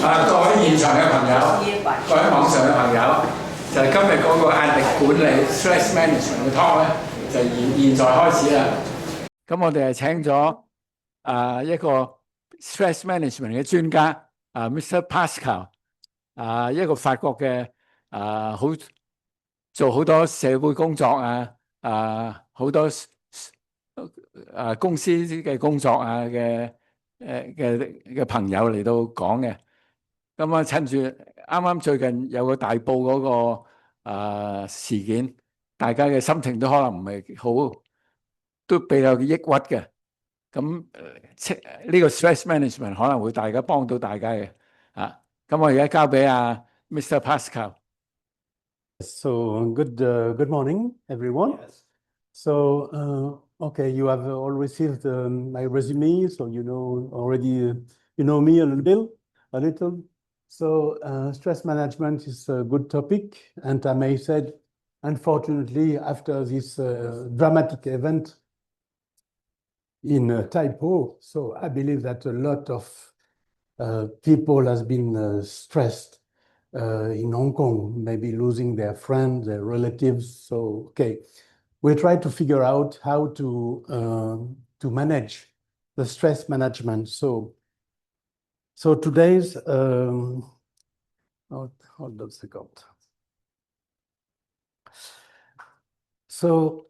各位現場嘅朋友，各位網上嘅朋友，就係今日嗰個壓力管理 stress management 嘅 talk 咧，就現在開始啦。咁我哋係請咗一個 stress management 嘅專家Mr. Pascal 一個法國嘅做好多社會工作好多公司嘅工作嘅朋友嚟到講嘅。咁趁住啱最近有個大埔嗰個事件，大家嘅心情都可能唔係好，都比較抑鬱嘅。咁呢個 stress management 可能會大家幫到大家嘅。咁我而家交俾Mr. Pascal。So good morning, everyone. Yes. So okay, you have all received my resume, so you know already you know me a little. So stress management is a good topic, and I may say, unfortunately, after this dramatic event in Taipo, so I believe that a lot of people has been stressed in Hong Kong, maybe losing their friends, their relatives. So okay, we try to figure out how to manage the stress management. So today's hold on a second. So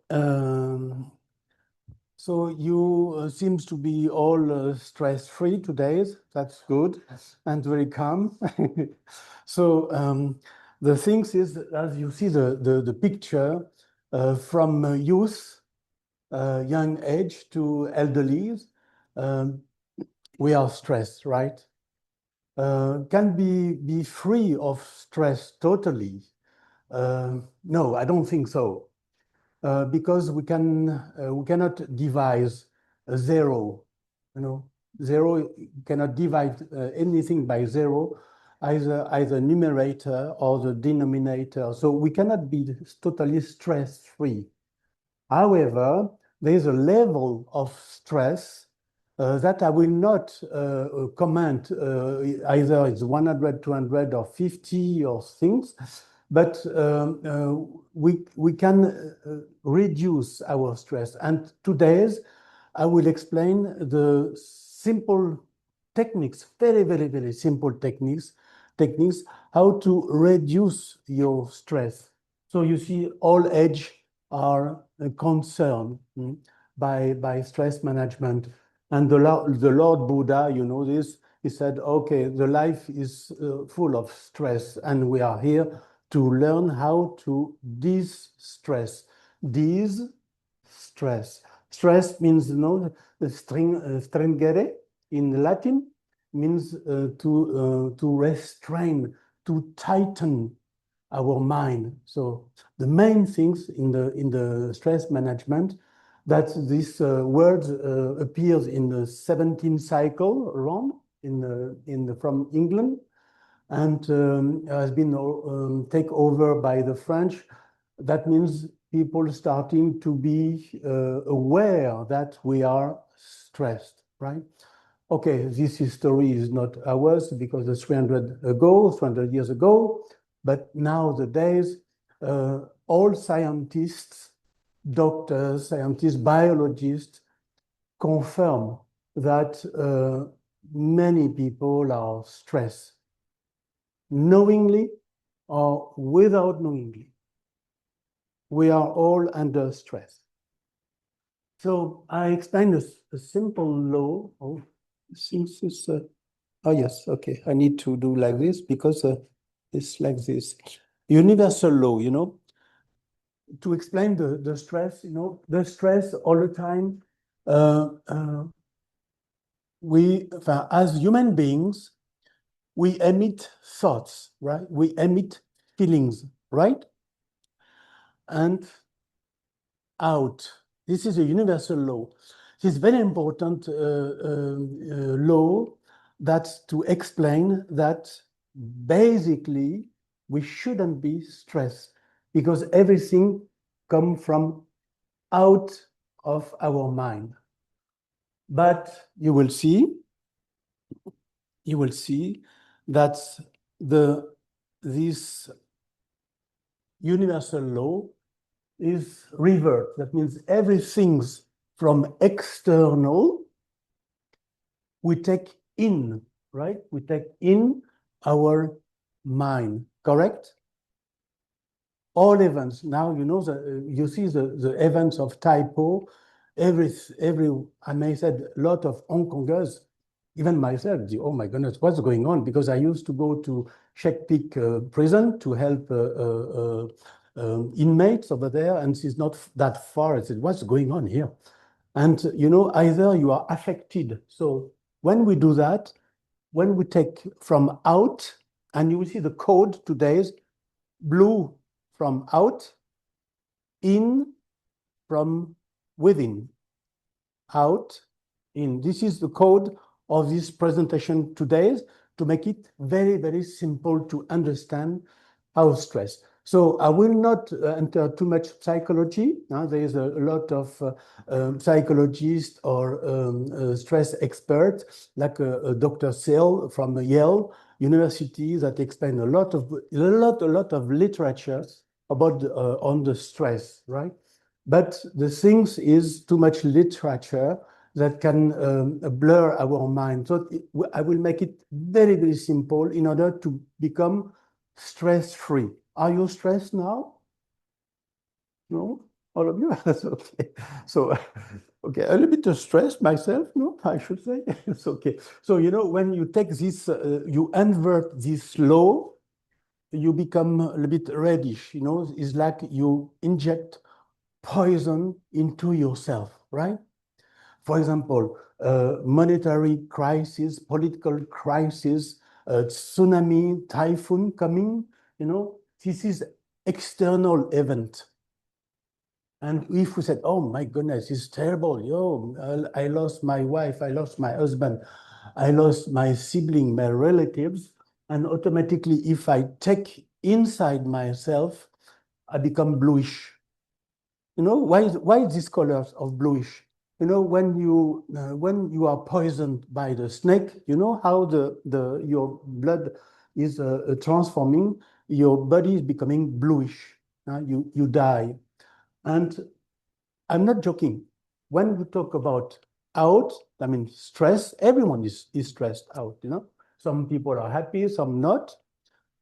you seems to be all stress-free today. That's good and very calm. So the things is, as you see the picture, from youth, young age to elderly, we are stressed, right? Can be free of stress totally? No, I don't think so. Because we cannot devise a zero, zero cannot divide anything by zero, either numerator or the denominator. So we cannot be totally stress-free. However, there is a level of stress that I will not comment either it's 100, 200, or 50 or things. But we can reduce our stress. And today, I will explain the simple techniques, very, very, very simple techniques, how to reduce your stress. So you see, all age are concerned by stress management. And the Lord Buddha, you know this, he said, okay, the life is full of stress, and we are here to learn how to distress. Stress means, stringere in Latin, means to restrain, to tighten our mind. So the main things in the stress management, that this word appears in the 17th cycle around from England, and has been taken over by the French. That means people starting to be aware that we are stressed, right? Okay, this history is not ours because it's 300 years ago, but nowadays, all scientists, doctors, scientists, biologists confirm that many people are stressed, knowingly or without knowingly. We are all under stress. So I explained a simple law. Oh, since it's oh yes, okay. I need to do like this because it's like this. Universal law, to explain the stress, the stress all the time. We, as human beings, we emit thoughts, right? We emit feelings, right? And out. This is a universal law. This is very important law that's to explain that basically we shouldn't be stressed because everything comes from out of our mind. But you will see that this universal law is reversed. That means everything's from external, we take in, right? We take in our mind, correct? All events. Now, you know, you see the events of typo, I may say, a lot of Hong Kongers, even myself, oh my goodness, what's going on? Because I used to go to Czech Peak prison to help inmates over there, and it's not that far. I said, what's going on here? And, you know, either you are affected. So when we do that, when we take from out, and you will see the code today is blue from out, in from within, out, in. This is the code of this presentation today to make it very, very simple to understand how stress. So I will not enter too much psychology. There is a lot of psychologists or stress experts, like Dr. Sale from Yale University, that explain a lot of literature about on the stress, right? But the things is too much literature that can blur our mind. So I will make it very, very simple in order to become stress-free. Are you stressed now? No? All of you? That's okay. So, okay, a little bit of stress myself, no, I should say. It's okay. So, you know, when you take this, you invert this law, you become a little bit reddish, you know, it's like you inject poison into yourself, right? For example, monetary crisis, political crisis, tsunami, typhoon coming, you know, this is external event. And if we said, oh my goodness, it's terrible, yo, I lost my wife, I lost my husband, I lost my sibling, my relatives, and automatically if I take inside myself, I become bluish. You know, why these colors of bluish? You know, when you are poisoned by the snake, you know how your blood is transforming, your body is becoming bluish. You die. And I'm not joking. When we talk about out, I mean stress, everyone is stressed out, you know. Some people are happy, some not.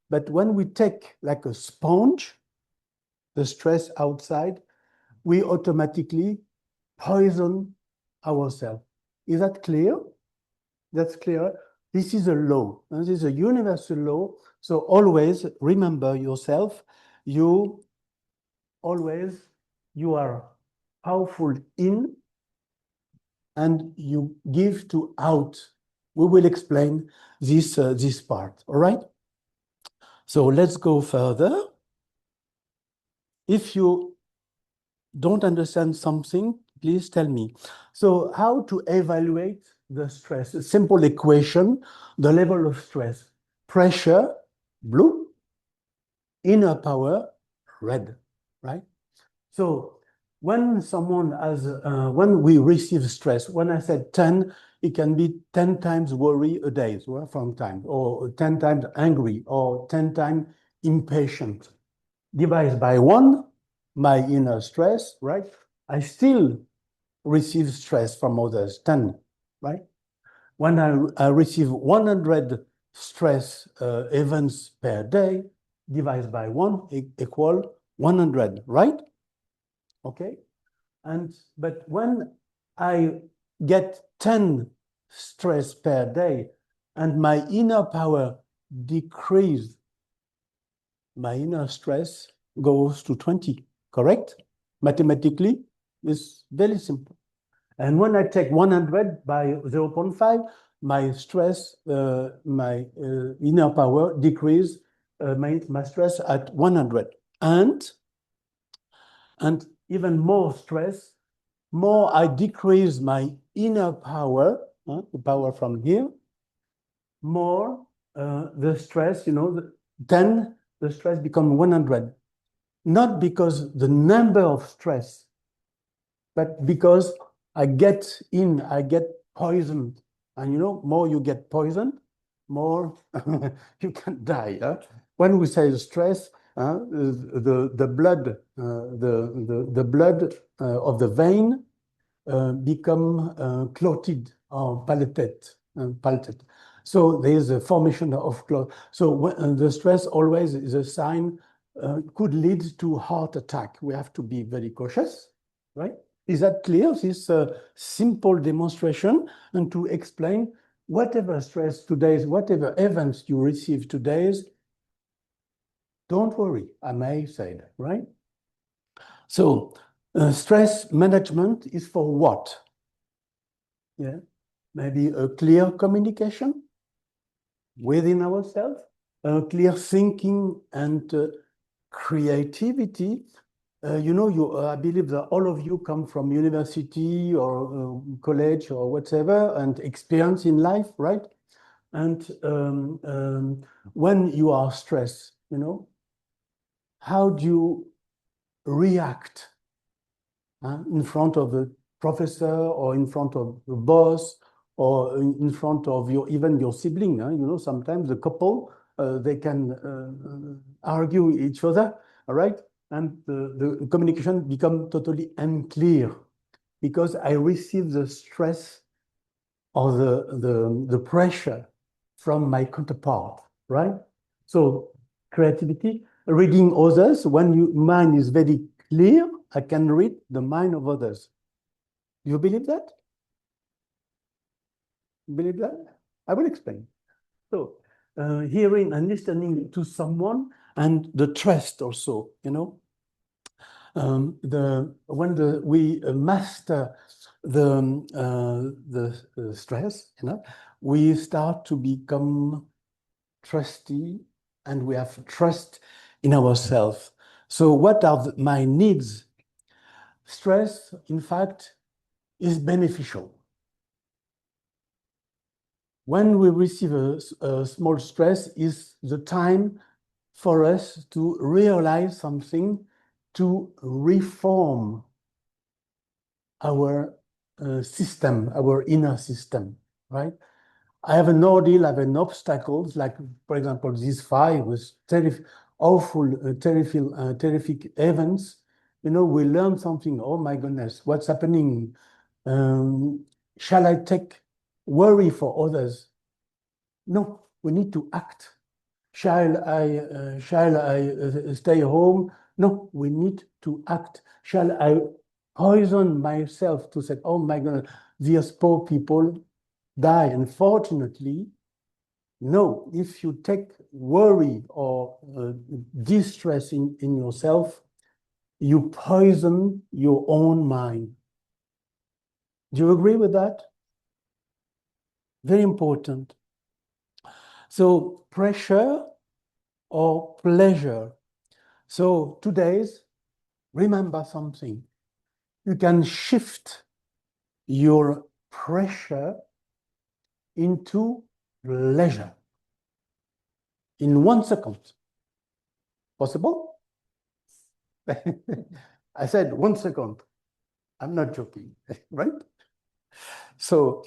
But when we take like a sponge, the stress outside, we automatically poison ourselves. Is that clear? That's clear. This is a law. This is a universal law. So always remember yourself, you are powerful in and you give to out. We will explain this part, all right? So let's go further. If you don't understand something, please tell me. So how to evaluate the stress? A simple equation, the level of stress. Pressure, blue, inner power, red, right? So when someone has, when we receive stress, when I said 10, it can be 10 times worry a day from time, or 10 times angry, or 10 times impatient. Divided by 1, my inner stress, right? I still receive stress from others, 10, right? When I receive 100 stress events per day, divided by 1 equal 100, right? Okay? But when I get 10 stress per day and my inner power decreases, my inner stress goes to 20, correct? Mathematically, it's very simple. And when I take 100 by 0.5, my stress, my inner power decrease my stress at 100. And even more stress, more I decrease my inner power, the power from here, more the stress, you know, then the stress becomes 100. Not because the number of stress, but because I get poisoned. And you know, more you get poisoned, more, you can die. When we say stress, the blood of the vein become clotted or palliated. So there is a formation of clot. So when, the stress always is a sign, could lead to heart attack. We have to be very cautious, right? Is that clear? This simple demonstration, and to explain whatever stress today, whatever events you receive today, don't worry, I may say that, right? So stress management is for what? Yeah, maybe a clear communication within ourselves, clear thinking and creativity. You know, I believe that all of you come from university or college or whatever and experience in life, right? And when you are stressed, you know, how do you react in front of a professor or in front of a boss or in front of even your sibling? You know, sometimes the couple, they can argue each other, all right? And the communication become totally unclear because I receive the stress or the pressure from my counterpart, right? So creativity, reading others, when your mind is very clear, I can read the mind of others. You believe that? Believe that? I will explain. So hearing and listening to someone and the trust also, you know, when we master the stress, you know, we start to become trusty and we have trust in ourselves. So what are my needs? Stress, in fact, is beneficial. When we receive a small stress is the time for us to realize something, to reform our system, our inner system, right? I have an ordeal, I have an obstacles, like, for example, this fire was awful, terrific events. You know, we learn something. Oh my goodness, what's happening? Shall I take worry for others? No, we need to act. Shall I stay home? No, we need to act. Shall I poison myself to say, oh my goodness, these poor people die? Unfortunately, no. If you take worry or distress in yourself, you poison your own mind. Do you agree with that? Very important. So pressure or pleasure. So today's, remember something. You can shift your pressure into leisure in 1 second. Possible? I said 1 second. I'm not joking, right? So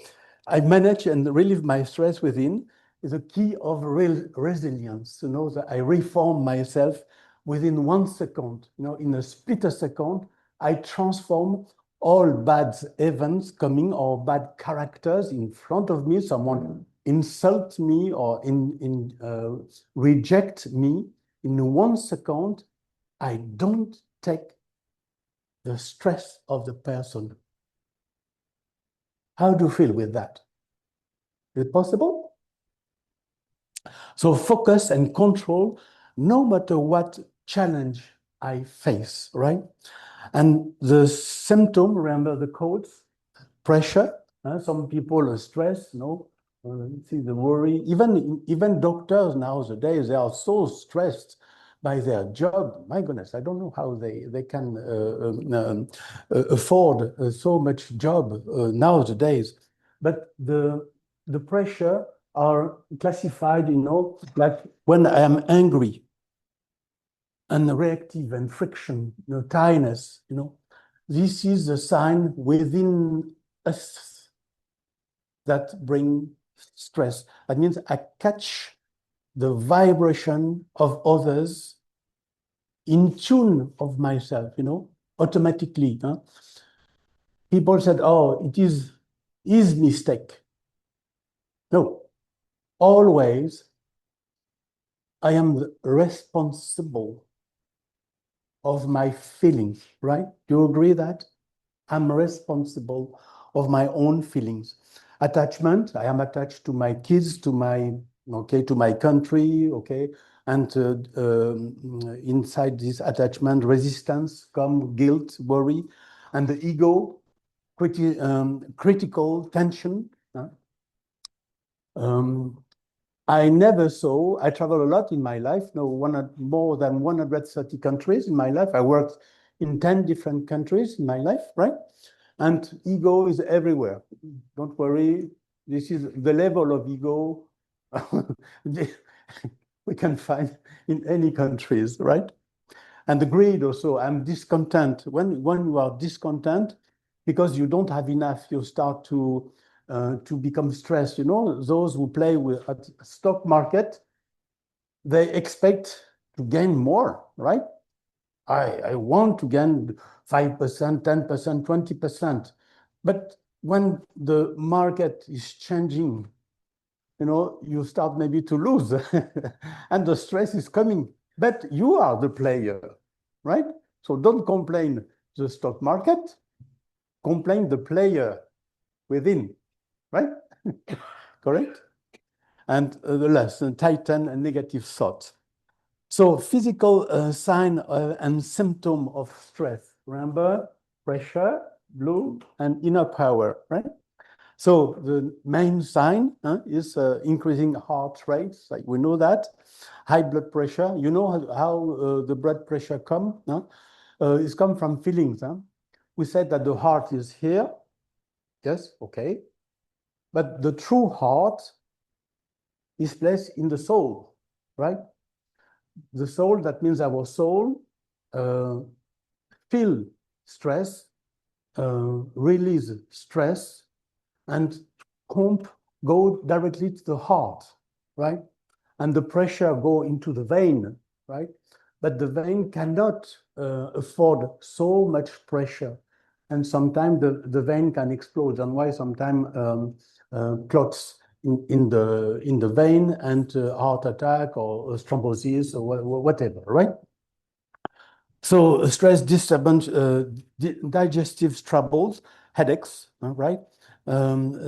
I manage and relieve my stress within is a key of real resilience, to know that I reform myself within 1 second. You know, in a split a second, I transform all bad events coming or bad characters in front of me. Someone insult me or reject me. In 1 second, I don't take the stress of the person. How do you feel with that? Is it possible? So focus and control no matter what challenge I face, right? And the symptom, remember the codes, pressure. Some people are stressed, no? See the worry. Even doctors nowadays, they are so stressed by their job. My goodness, I don't know how they can afford so much job nowadays. But the pressure are classified, you know, like when I am angry and reactive and friction, you know, tiredness, you know, this is a sign within us that bring stress. That means I catch the vibration of others in tune of myself, automatically. Huh? People said, oh, it is his mistake. No, always I am responsible of my feelings, right? Do you agree that? I'm responsible of my own feelings. Attachment, I am attached to my kids, to my country, okay? And inside this attachment, resistance, come guilt, worry, and the ego, critical tension. I travel a lot in my life, more than 130 countries in my life. I worked in 10 different countries in my life, right? And ego is everywhere. Don't worry, this is the level of ego we can find in any countries, right? And the greed also, I'm discontent. When you are discontent, because you don't have enough, you start to become stressed. Those who play with at stock market, they expect to gain more, right? I want to gain 5%, 10%, 20%. But when the market is changing, you start maybe to lose and the stress is coming. But you are the player, right? So don't complain the stock market, complain the player within, right? Correct? And the last, tighten and negative thought. So physical sign and symptom of stress. Remember, pressure, blue, and inner power, right? So the main sign is increasing heart rates, like we know that. High blood pressure, you know how the blood pressure come? It's come from feelings. We said that the heart is here. Yes, okay. But the true heart is placed in the soul, right? The soul, that means our soul, feel stress, release stress, and go directly to the heart, right? And the pressure go into the vein, right? But the vein cannot afford so much pressure. And sometimes the vein can explode, and why sometimes clots in the vein and heart attack or thrombosis or whatever, right? So stress disturbance, digestive troubles, headaches, right?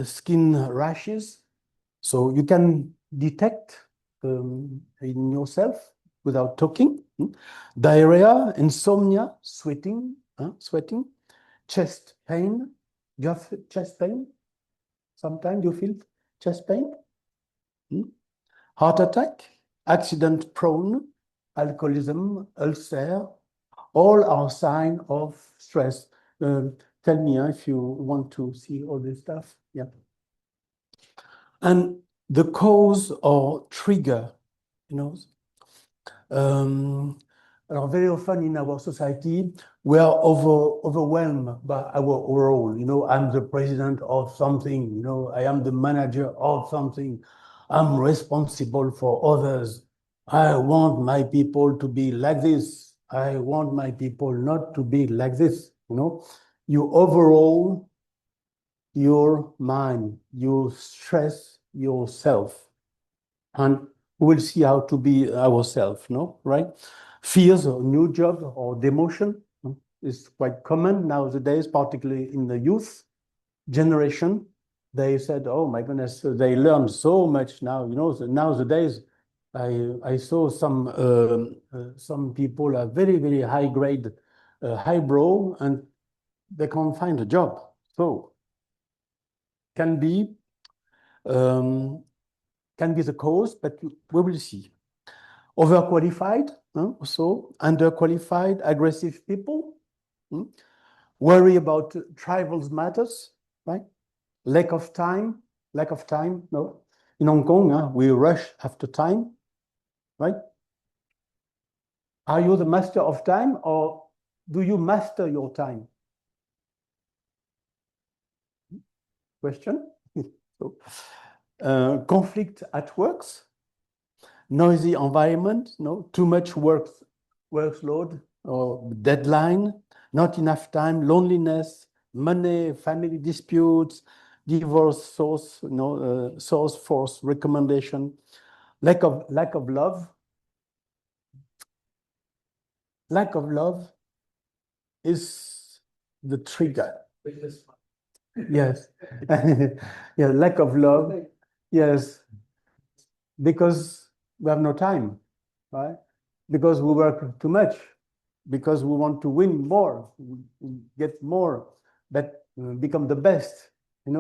Skin rashes. So you can detect in yourself without talking. Diarrhea, insomnia, sweating, chest pain. You have chest pain? Sometimes you feel chest pain? Heart attack, accident prone, alcoholism, ulcer, all are signs of stress. Tell me if you want to see all this stuff. Yeah. And the cause or trigger, very often in our society, we are overwhelmed by our role. I'm the president of something, I am the manager of something. I'm responsible for others. I want my people to be like this. I want my people not to be like this. You overall your mind, you stress yourself, and we'll see how to be ourselves, right? Fears of new job or demotion is quite common nowadays, particularly in the youth generation. They said, oh my goodness, they learn so much now. Nowadays, I saw some people are very, very high grade, highbrow, and they can't find a job. So can be the cause, but we will see. Overqualified, also underqualified, aggressive people, worry about trivial matters, right? Lack of time, no. In Hong Kong, we rush after time, right? Are you the master of time, or do you master your time? Question? So, conflict at works, noisy environment, too much workload or deadline, not enough time, loneliness, money, family disputes, divorce source, source force recommendation, lack of love. Lack of love is the trigger. Yes. Yeah, lack of love. Yes. Because we have no time, right? Because we work too much, because we want to win more, get more, but become the best, I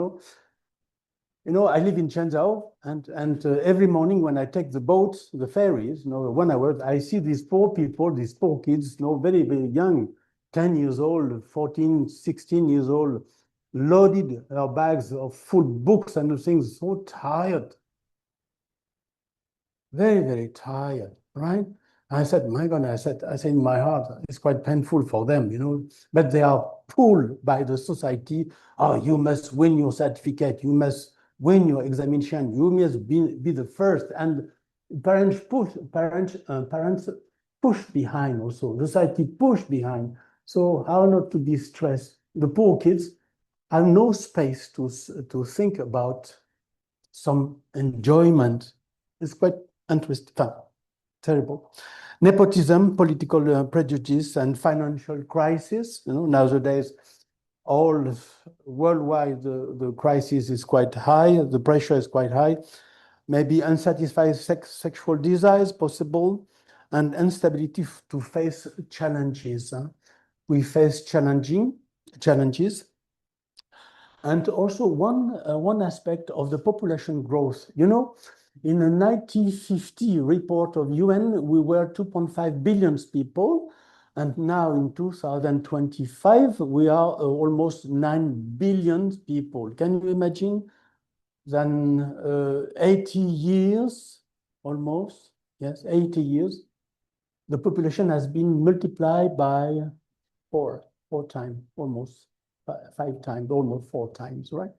live in Shenzhou, and every morning when I take the boats, the ferries, 1 hour, I see these poor people, these poor kids, very, very young, 10 years old, 14, 16 years old, loaded their bags of full books and things, so tired. Very, very tired, right? I said, my God, I said in my heart, it's quite painful for them, but they are pulled by the society. Oh, you must win your certificate. You must win your examination. You must be the first. And parents push behind also. Society push behind. So how not to be stressed? The poor kids have no space to think about some enjoyment. It's quite interesting. Terrible. Nepotism, political prejudice, and financial crisis. Nowadays, all worldwide, the crisis is quite high. The pressure is quite high. Maybe unsatisfied sexual desires possible, and instability to face challenges. We face challenges. And also one aspect of the population growth. In a 1950 report of UN, we were 2.5 billion people, and now in 2025, we are almost 9 billion people. Can you imagine? Then 80 years, almost, yes, 80 years, the population has been multiplied by four times, almost 5 times, almost 4 times, right?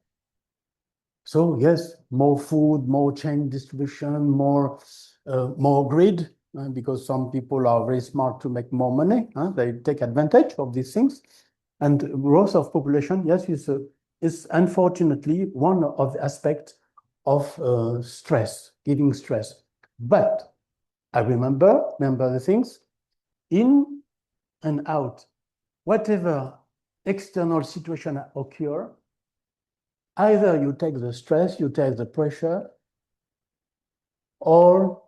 So yes, more food, more chain distribution, more greed, because some people are very smart to make more money. They take advantage of these things. And growth of population, yes, is unfortunately one of the aspects of stress, giving stress. But I remember the things in and out. Whatever external situation occur, either you take the stress, you take the pressure, or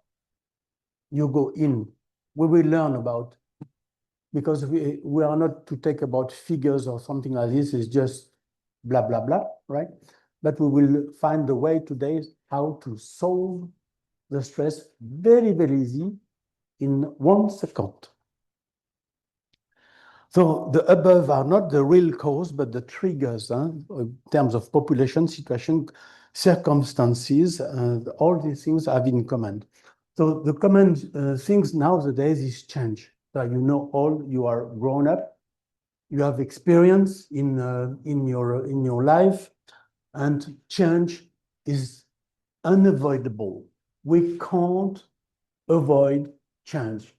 you go in. We will learn about, because we are not to take about figures or something like this. It's just blah, blah, blah, right? But we will find the way today how to solve the stress very, very easy in 1 second. So the above are not the real cause, but the triggers in terms of population, situation, circumstances. All these things have in common. So the common things nowadays is change. So all you are grown up, you have experience in your life, and change is unavoidable. We can't avoid change.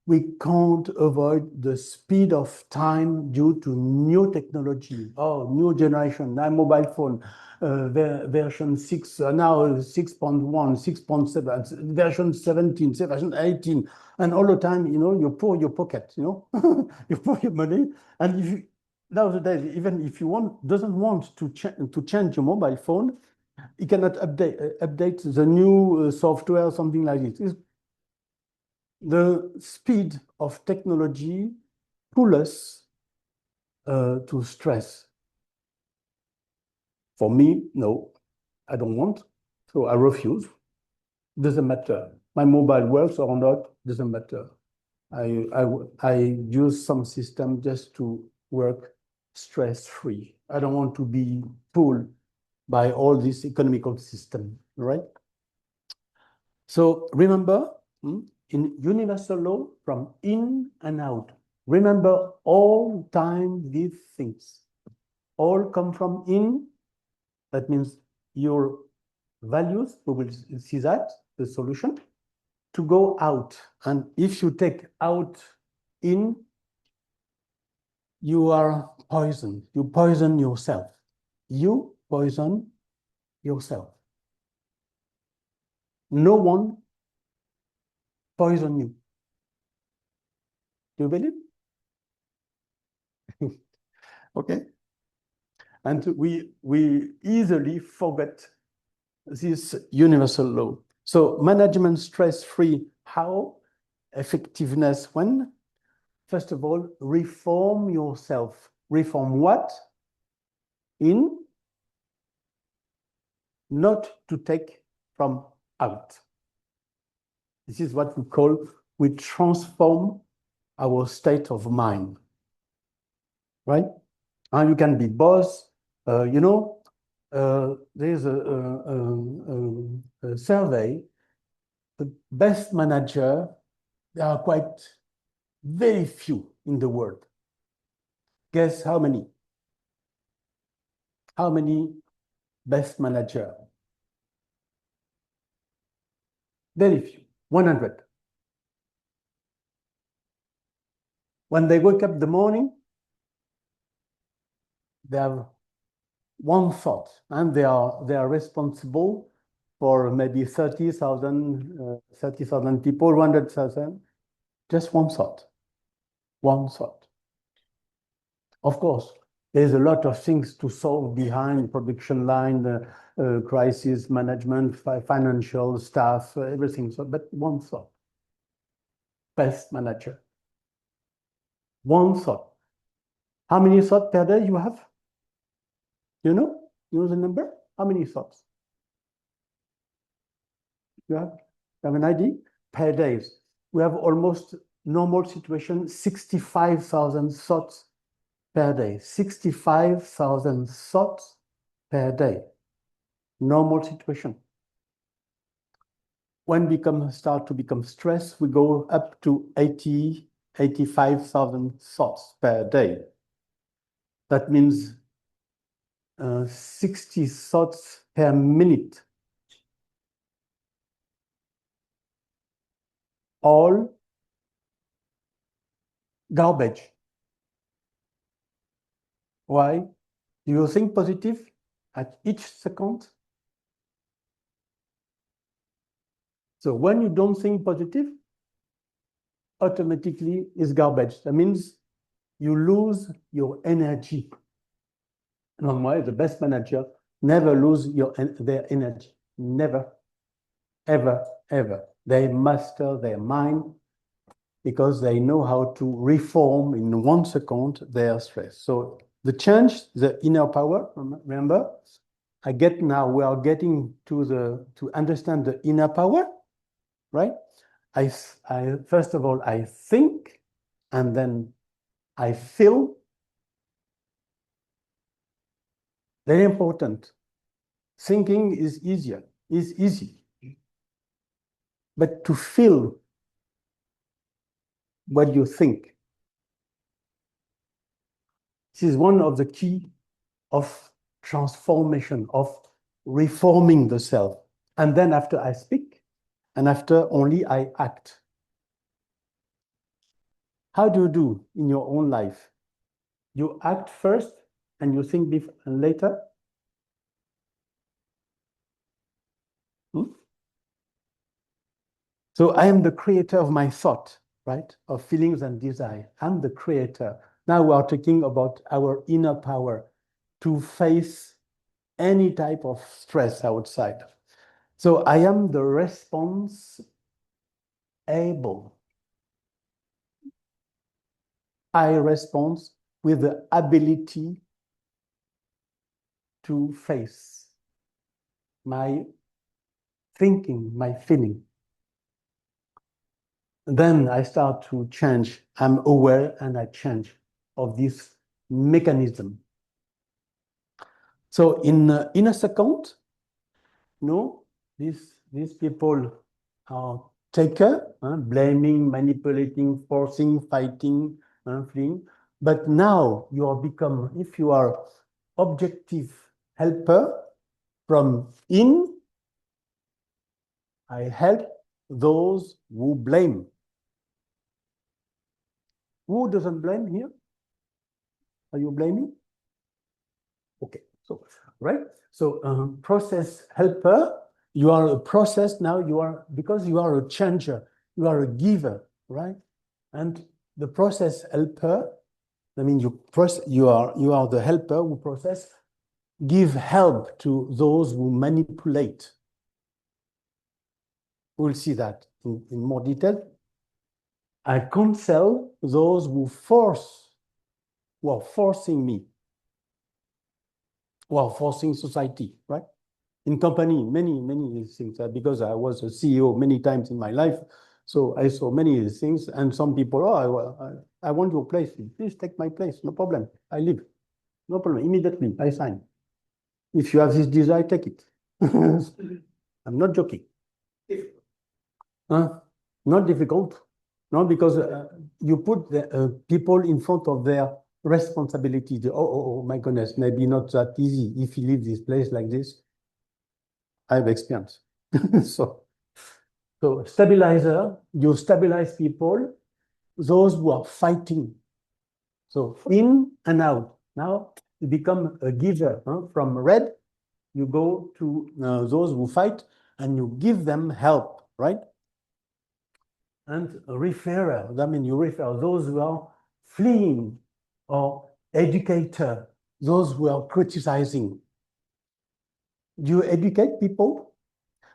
We can't avoid the speed of time due to new technology. New generation, now mobile phone, version 6, now 6.1, 6.7, version 17, version 18. And all the time, you pour your pocket, you pour your money. And if you, nowadays, even if you doesn't want to change your mobile phone, you cannot update the new software, something like this. The speed of technology pull us to stress. For me, no, I don't want, so I refuse. Doesn't matter. My mobile works or not, doesn't matter. I use some system just to work stress-free. I don't want to be pulled by all this economical system, right? So remember, in universal law, from in and out, remember all time these things. All come from in. That means your values, we will see that, the solution, to go out. And if you take out in, you are poisoned. You poison yourself. You poison yourself. No one poison you. Do you believe? Okay. And we easily forget this universal law. So management stress-free, how? Effectiveness when? First of all, reform yourself. Reform what? In, not to take from out. This is what we call, we transform our state of mind, right? And you can be boss, there's a survey, the best manager, there are quite very few in the world. Guess how many? How many best manager? Very few, 100. When they wake up in the morning, they have one thought, and they are responsible for maybe 30,000 people, 100,000. Just one thought. One thought. Of course, there's a lot of things to solve behind production line, crisis management, financial staff, everything. So, but one thought. Best manager. One thought. How many thoughts per day you have? You know? You know the number? How many thoughts? You have an idea? Per day. We have almost normal situation, 65,000 thoughts per day. 65,000 thoughts per day. Normal situation. When we start to become stressed, we go up to 85,000 thoughts per day. That means 60 thoughts per minute. All garbage. Why? Do you think positive at each second? So when you don't think positive, automatically it's garbage. That means you lose your energy. And why the best manager never lose their energy. Never, ever, ever. They master their mind because they know how to reform in 1 second their stress. So the change, the inner power, remember, we are getting to understand the inner power, right? I first of all, I think, and then I feel. Very important. Thinking is easy. But to feel what you think, this is one of the key of transformation, of reforming the self. And then after I speak, and after only I act. How do you do in your own life? You act first and you think later? So I am the creator of my thought, right? Of feelings and desire. I'm the creator. Now we are talking about our inner power to face any type of stress outside. So I am the response able. I respond with the ability to face my thinking, my feeling. Then I start to change. I'm aware and I change of this mechanism. So in a second, these people are taker, blaming, manipulating, forcing, fighting, fleeing. But now you are if you are objective helper from in, I help those who blame. Who doesn't blame here? Are you blaming? Okay, so, right? So, process helper, you are a process now, because you are a changer, you are a giver, right? And the process helper, I mean, you are the helper who process, give help to those who manipulate. We'll see that in more detail. I counsel those who are forcing me, who are forcing society, right? In company, many things, because I was a CEO many times in my life, so I saw many things, and some people, I want your place, please take my place, no problem, I leave, no problem, immediately, I sign. If you have this desire, take it. I'm not joking. Not difficult, no, because you put the people in front of their responsibility. Oh my goodness, maybe not that easy if you leave this place like this. I have experience. So stabilizer, you stabilize people, those who are fighting. So in and out. Now you become a giver. From red, you go to those who fight and you give them help, right? And referrer, that means you refer those who are fleeing, or educator, those who are criticizing. Do you educate people?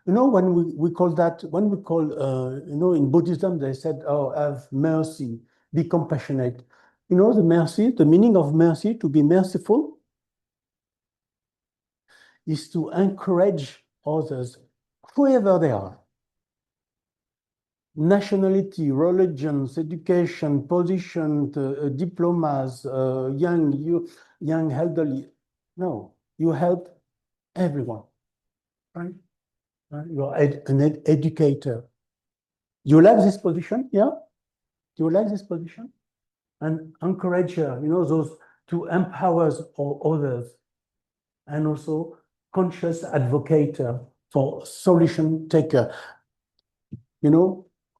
You know, when we call, in Buddhism, they said, oh, have mercy, be compassionate. You know, the meaning of mercy, to be merciful, is to encourage others, whoever they are. Nationality, religions, education, position, diplomas, young elderly. No, you help everyone, right? You are an educator. You like this position? Yeah? Do you like this position? And encourager, those to empower others. And also conscious advocate for solution taker.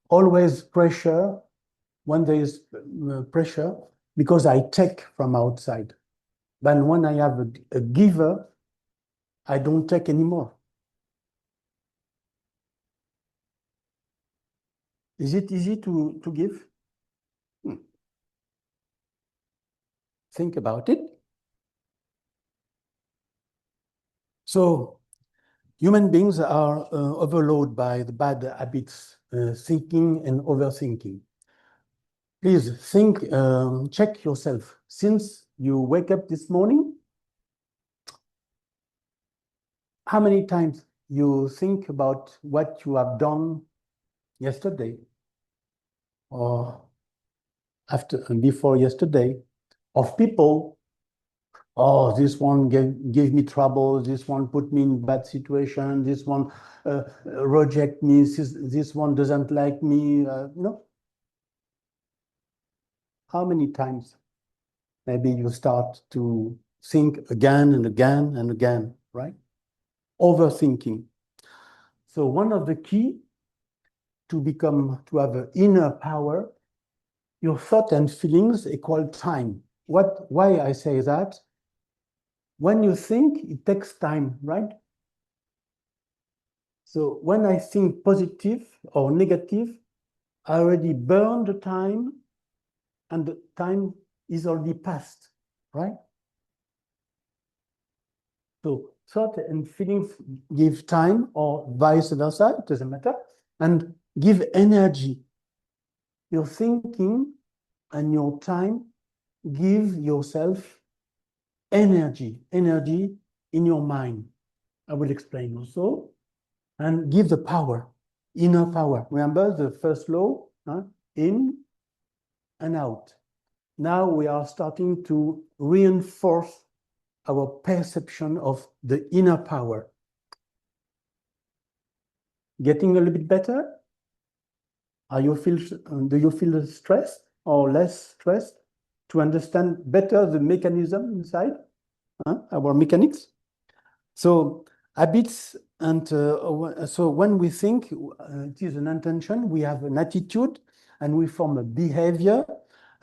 Always pressure when there is pressure, because I take from outside. But when I have a giver, I don't take anymore. Is it easy to give? Think about it. So, human beings are overloaded by the bad habits, thinking and overthinking. Please think, check yourself. Since you wake up this morning, how many times you think about what you have done yesterday or before yesterday, of people? Oh, this one gave me trouble, this one put me in bad situation, this one reject me, this one doesn't like me, no. How many times maybe you start to think again and again and again, right? Overthinking. So one of the key to have an inner power, your thought and feelings equal time. Why I say that? When you think, it takes time, right? So when I think positive or negative, I already burned the time, and the time is already passed, right? So thought and feelings give time, or vice versa, it doesn't matter, and give energy. Your thinking and your time give yourself energy in your mind. I will explain also. And give the power, inner power. Remember the first law, in and out. Now we are starting to reinforce our perception of the inner power. Getting a little bit better? Do you feel stressed or less stressed to understand better the mechanism inside, our mechanics? So habits, and so when we think, it is an intention, we have an attitude, and we form a behavior,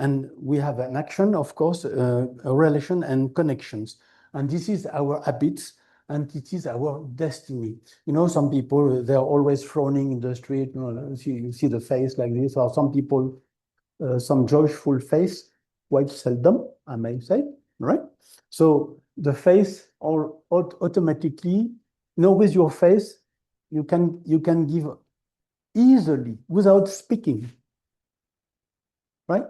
and we have an action, of course, a relation and connections. And this is our habits, and it is our destiny. You know, some people, they're always frowning in the street, you see the face like this, or some people, some joyful face, quite seldom, I may say, right? So the face automatically, with your face, you can give easily without speaking, right?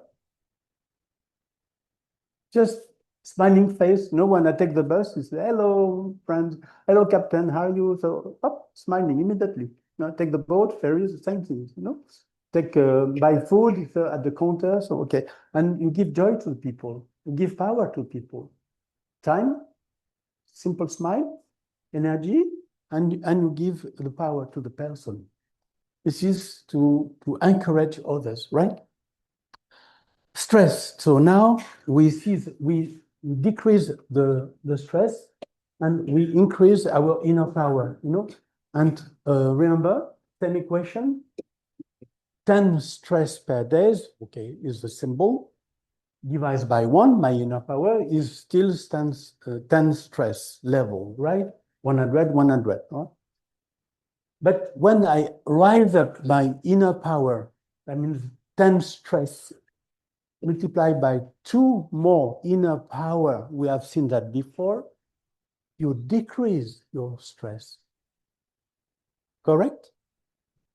Just smiling face. No one, I take the bus, you say, hello, friends, hello, captain, how are you? So, smiling immediately. Take the boat, ferries, the same thing, Take, buy food at the counter, so okay. And you give joy to people, you give power to people. Time, simple smile, energy, and you give the power to the person. This is to encourage others, right? Stress. So now we decrease the stress and we increase our inner power, And remember, 10 equation, 10 stress per day, okay, is the symbol. Divided by 1, my inner power is still stands 10 stress level, right? 100, 100, right? But when I rise up my inner power, that means 10 stress multiplied by 2 more inner power, we have seen that before, you decrease your stress. Correct?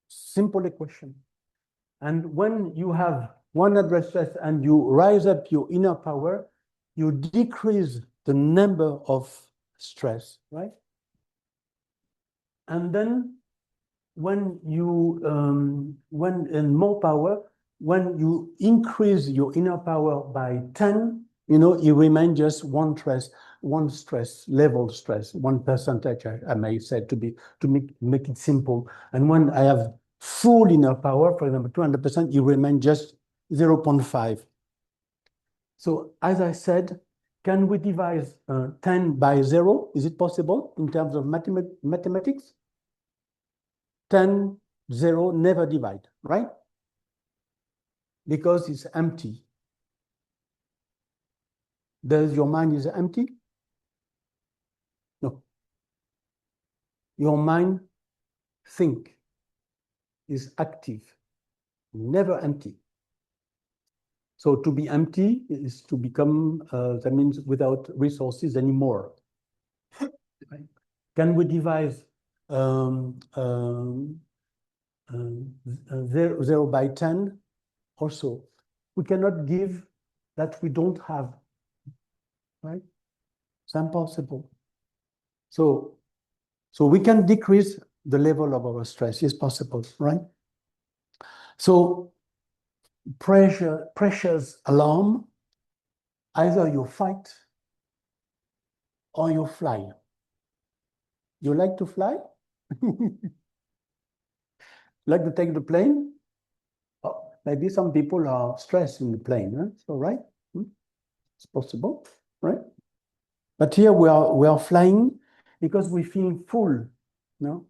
Simple equation. And when you have 100 stress and you rise up your inner power, you decrease the number of stress, right? And then when you, in more power, when you increase your inner power by 10, it remains just one stress, level stress, 1%, I may say, to make it simple. And when I have full inner power, for example, 200%, it remains just 0.5. So as I said, can we divide 10 by 0? Is it possible in terms of mathematics? 10, 0, never divide, right? Because it's empty. Does your mind is empty? No. Your mind is active, never empty. So to be empty is to become, that means without resources anymore. Right? Can we devise 0 by 10? Also, we cannot give that we don't have, right? It's impossible. So we can decrease the level of our stress. It's possible, right? So pressure's alarm, either you fight or you fly. You like to fly? Like to take the plane? Oh, maybe some people are stressed in the plane, huh? So, right? It's possible, right? But here we are flying because we feel full, no?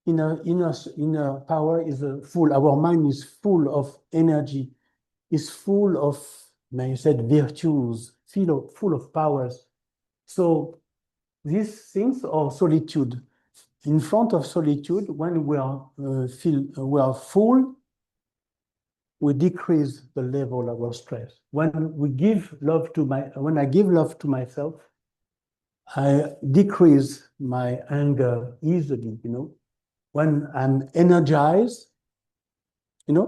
Inner power is full. Our mind is full of energy, is full of, may I say, virtues, full of powers. So these things are solitude. In front of solitude, when we are full, we decrease the level of our stress. When I give love to myself, I decrease my anger easily, When I'm energized, when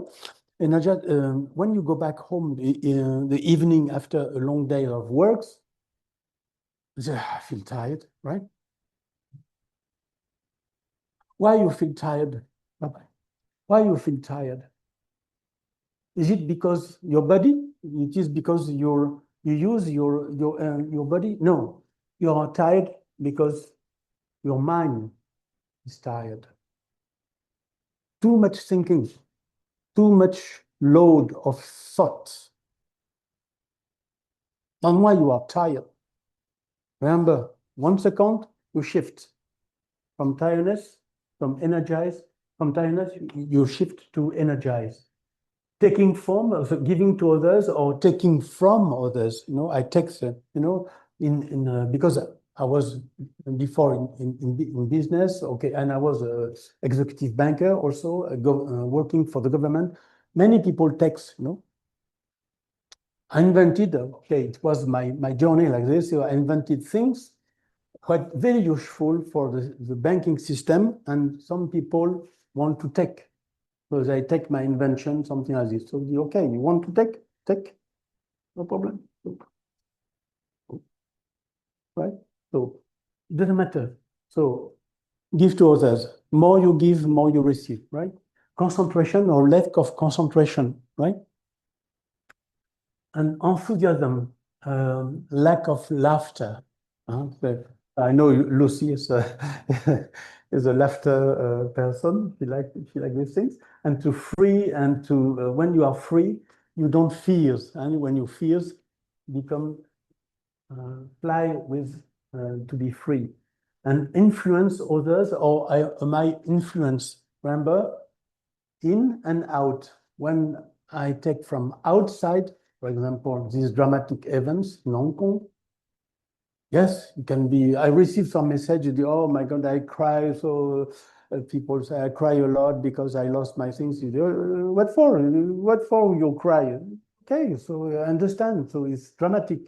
you go back home in the evening after a long day of work, I feel tired, right? Why you feel tired? Bye-bye. Why you feel tired? Is it because your body? It is because you use your body? No, you are tired because your mind is tired. Too much thinking, too much load of thoughts. And why you are tired? Remember, 1 second, you shift. from tiredness, from energize, from tiredness, you shift to energize. Taking from, so giving to others, or taking from others. I take, because I was before in business, okay, and I was an executive banker also, working for the government. Many people takes, I invented, okay, it was my journey like this, so I invented things quite very useful for the banking system, and some people want to take. So they take my invention, something like this. So, okay, you want to take, no problem. Right? So it doesn't matter. So give to others. More you give, more you receive, right? Concentration or lack of concentration, right? And enthusiasm, lack of laughter. I know Lucy is is a laughter person. She like these things. And to free, and to when you are free, you don't fear. And when you fear, become fly with to be free. And influence others, or am I influence? Remember, in and out. When I take from outside, for example, these dramatic events in Hong Kong, yes, it can be. I received some messages. Oh my God, I cry. So people say I cry a lot because I lost my things. What for? What for you cry? Okay, so I understand. So it's dramatic,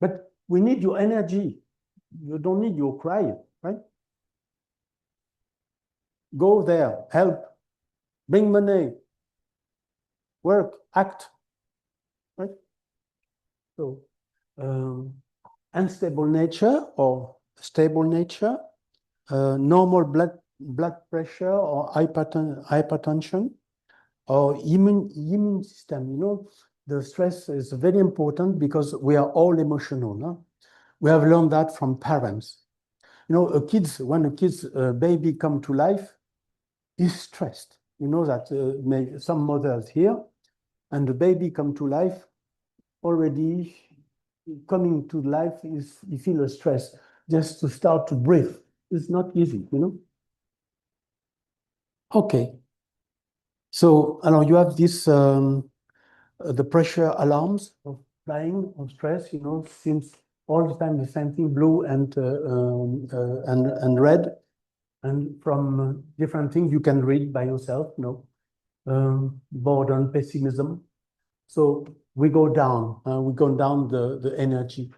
but we need your energy. You don't need your cry, right? Go there, help, bring money, work, act, right? So unstable nature or stable nature, normal blood pressure or hypertension, or immune system. The stress is very important because we are all emotional. No? We have learned that from parents. When a kid's baby come to life, is stressed. You know that some mothers here, and the baby come to life, already coming to life, you feel a stress just to start to breathe. It's not easy, Okay. So, you have this, the pressure alarms of flying, of stress, since all the time the same thing, blue and red, and from different things you can read by yourself, boredom, pessimism. So we go down the energy.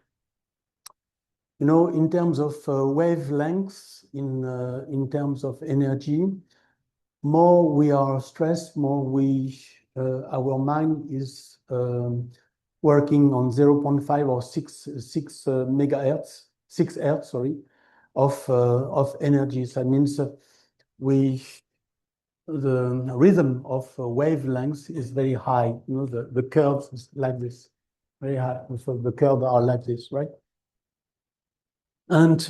In terms of wavelengths, in terms of energy, more we are stressed, more our mind is working on 0.5 or 6 megahertz, 6 hertz, sorry, of energy. So that means the rhythm of wavelengths is very high. The curves is like this, very high. So the curves are like this, right? And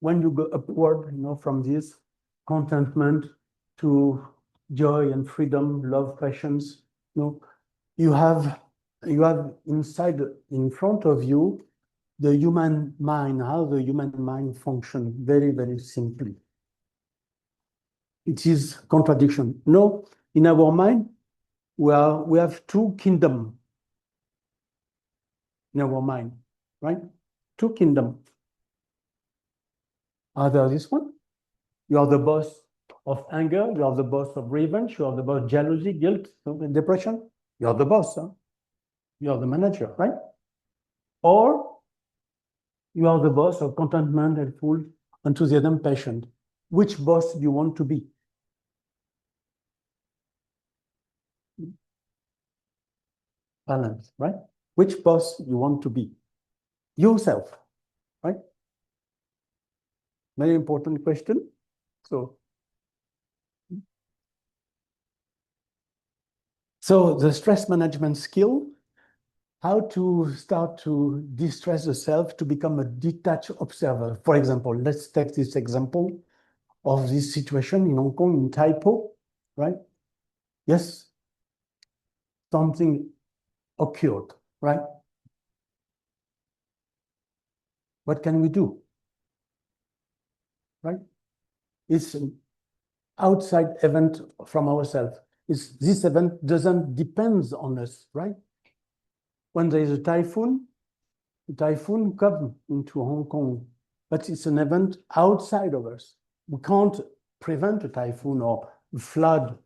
when you go upward, from this contentment to joy and freedom, love, passions, you have inside, in front of you, the human mind, how the human mind functions, very, very simply. It is contradiction. In our mind, we have two kingdoms in our mind, right? Two kingdoms. Either this one, you are the boss of anger, you are the boss of revenge, you are the boss of jealousy, guilt, depression. You are the boss, you are the manager, right? Or you are the boss of contentment and full enthusiasm, passion. Which boss do you want to be? Balance, right? Which boss you want to be? Yourself, right? Very important question. So the stress management skill, how to start to de-stress the self to become a detached observer. For example, let's take this example of this situation in Hong Kong, in Taipo, right? Yes, something occurred, right? What can we do? right? It's an outside event from ourselves. This event doesn't depend on us, right? When there is a typhoon comes into Hong Kong, but it's an event outside of us. We can't prevent a typhoon or a flood.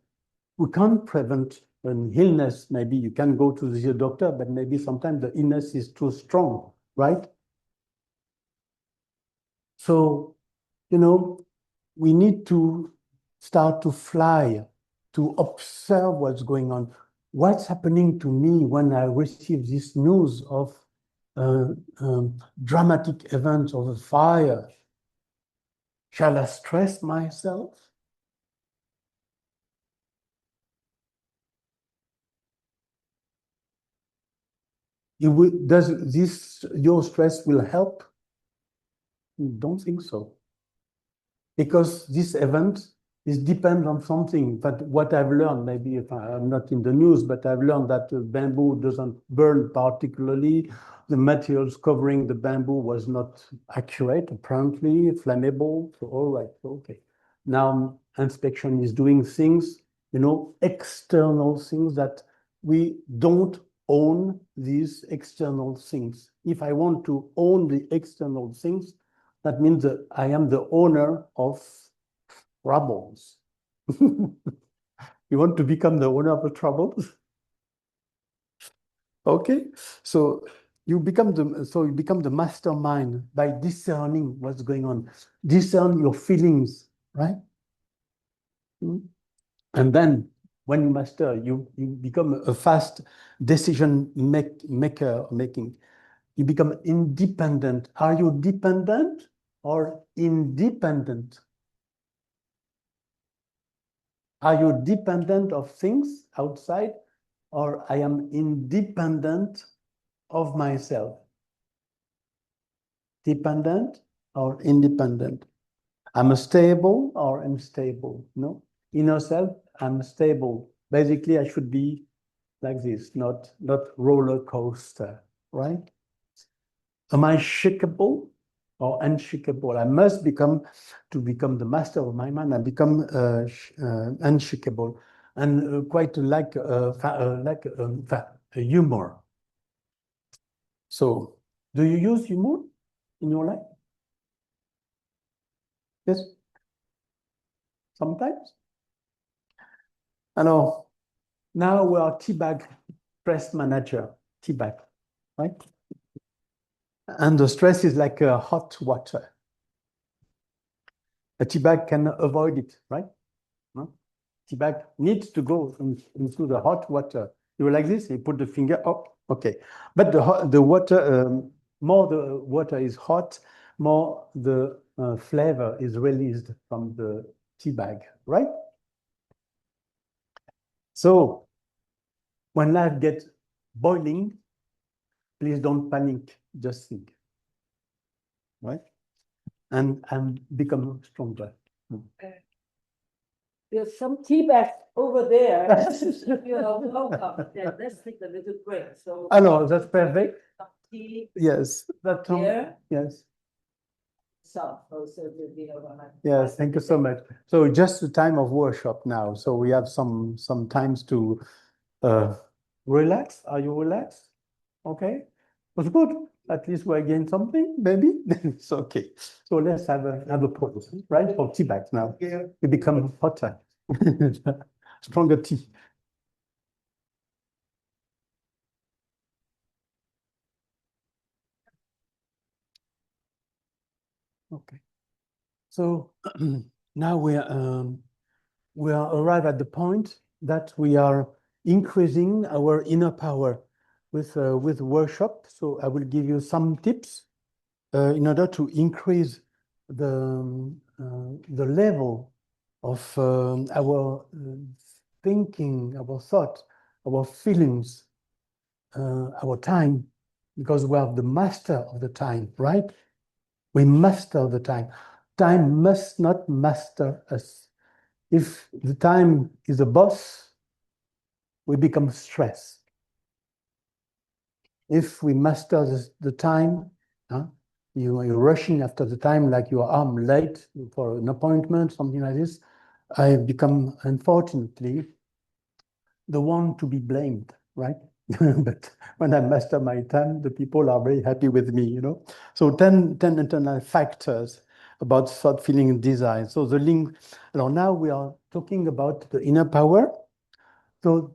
We can't prevent an illness. Maybe you can go to the doctor, but maybe sometimes the illness is too strong, right? So, you know, we need to start to fly, to observe what's going on. What's happening to me when I receive this news of dramatic events of a fire? Shall I stress myself? Does this, your stress will help? Don't think so. Because this event is dependent on something. But what I've learned, maybe if I'm not in the news, but I've learned that the bamboo doesn't burn particularly. The materials covering the bamboo was not accurate, apparently, flammable. So, all right, okay. Now, inspection is doing things, you know, external things that we don't own these external things. If I want to own the external things, that means that I am the owner of troubles. You want to become the owner of the troubles? Okay, so you become the mastermind by discerning what's going on. Discern your feelings, right? And then when you master, you become a fast decision making. You become independent. Are you dependent or independent? Are you dependent of things outside, or I am independent of myself? Dependent or independent? I'm stable or unstable? No? Inner self, I'm stable. Basically, I should be like this, not roller coaster, right? Am I shakable or unshakable? I must become the master of my mind. I become unshakable, and quite like humor. So, do you use humor in your life? Yes. Sometimes. Alors, now we are teabag stress manager. Teabag, right? And the stress is like hot water. A tea bag can avoid it, right? No? Tea bag needs to go into the hot water. You like this, you put the finger up, okay. But the water, more the water is hot, more the flavor is released from the tea bag, right? So when life gets boiling, please don't panic, just think, right? And become stronger. There's some tea bags over there. You know, welcome. Yeah, let's take a little break. So, Alors, that's perfect. some tea Yes, that's here. yes. So, also to be over. Yes, thank you so much. So just the time of workshop now. So we have some times to relax. Are you relaxed? Okay, that's good. At least we gain something, maybe. It's okay. So let's have a pause, right? For tea bags now. We become hotter, stronger tea. Okay. So now we are arrived at the point that we are increasing our inner power with workshop. So I will give you some tips in order to increase the level of our thinking, our thought, our feelings, our time, because we are the master of the time, right? We master the time. Time must not master us. If the time is a boss, we become stressed. If we master the time, you're rushing after the time, like you are late for an appointment, something like this. I've become, unfortunately, the one to be blamed, right? But when I master my time, the people are very happy with me, you know. So 10 internal factors about thought, feeling, and desire. So the link, now we are talking about the inner power. So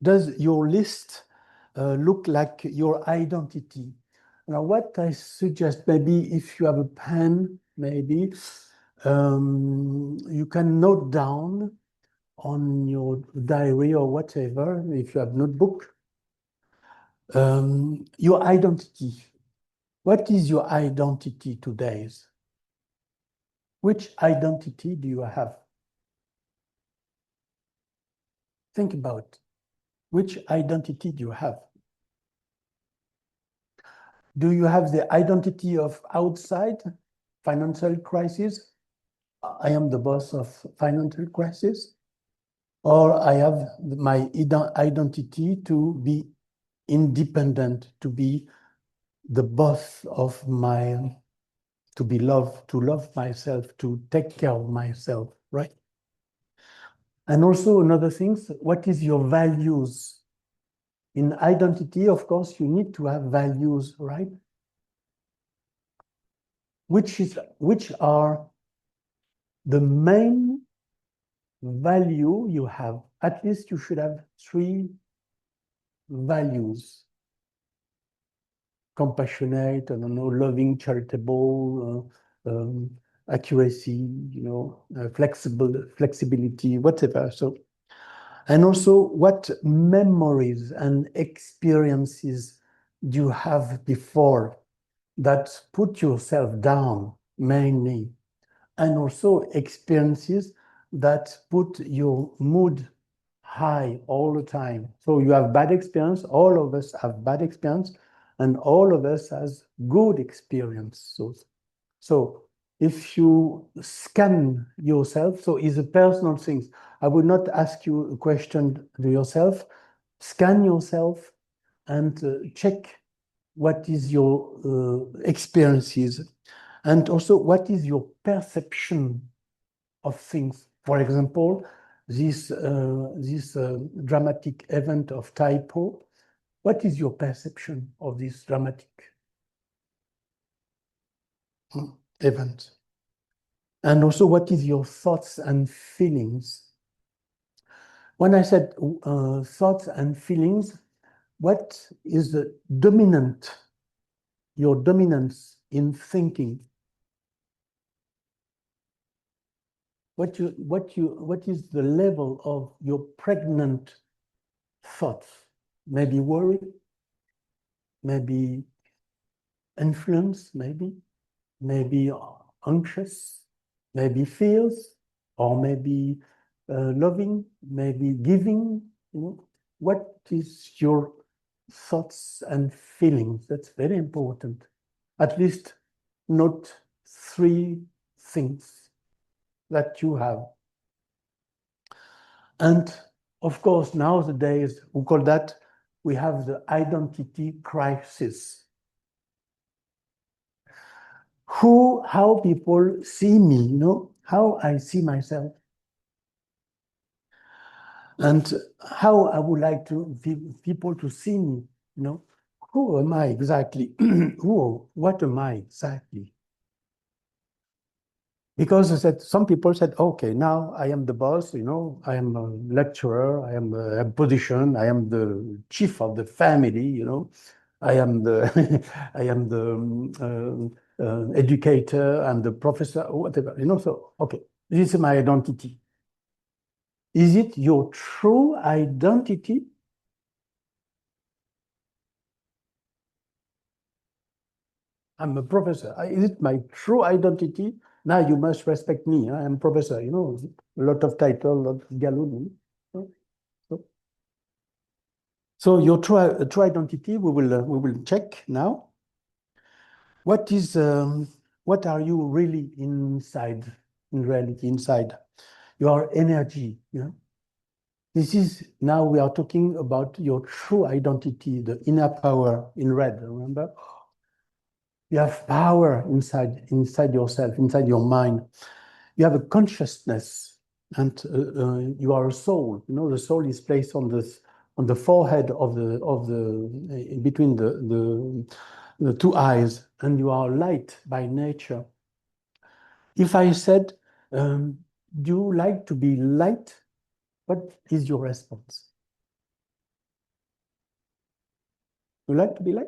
does your list look like your identity? Now, what I suggest, maybe if you have a pen, maybe you can note down on your diary or whatever, if you have notebook, your identity. What is your identity today? Which identity do you have? Think about which identity do you have? Do you have the identity of outside financial crisis? I am the boss of financial crisis. Or I have my identity to be independent, to be the boss of to be loved, to love myself, to take care of myself, right? And also another thing, what is your values? In identity, of course, you need to have values, right? Which are the main value you have? At least you should have 3 values. Compassionate, I don't know, loving, charitable, accuracy, you know, flexibility, whatever. So, and also what memories and experiences do you have before that put yourself down mainly, and also experiences that put your mood high all the time. So you have bad experience, all of us have bad experience, and all of us has good experience. So if you scan yourself, so it's a personal thing. I would not ask you a question to yourself. Scan yourself and check what is your experiences, and also what is your perception of things. For example, this dramatic event of typo. What is your perception of this dramatic event? And also, what is your thoughts and feelings? When I said thoughts and feelings, what is the dominant, your dominance in thinking? What is the level of your pregnant thoughts? Maybe worry, maybe influence, maybe anxious, maybe fears, or maybe loving, maybe giving. You know, what is your thoughts and feelings? That's very important. At least note 3 things that you have. And of course, nowadays, we call that, we have the identity crisis. How people see me, you know, how I see myself. And how I would like people to see me, you know, who am I exactly? What am I exactly? Because some people said, okay, now I am the boss, you know, I am a lecturer, I am a position, I am the chief of the family, you know, I am the educator and the professor, whatever, you know. So, okay, this is my identity. Is it your true identity? I'm a professor. Is it my true identity? Now you must respect me. I'm a professor, you know, a lot of title, a lot of galloon. So your true identity, we will check now. What are you really inside? In reality, inside your energy. You know, this is, now we are talking about your true identity, the inner power in red. Remember. You have power inside yourself, inside your mind. You have a consciousness, and you are a soul. You know, the soul is placed on the forehead of the between the two eyes, and you are light by nature. If I said, do you like to be light? What is your response? You like to be light?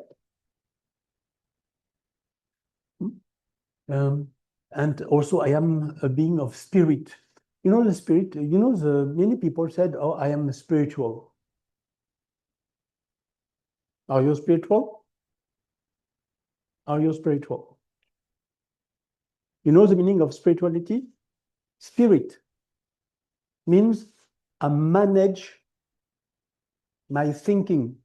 And also, I am a being of spirit. You know the spirit. You know many people said, "Oh, I am spiritual." Are you spiritual? Are you spiritual? You know the meaning of spirituality? Spirit means I manage my thinking.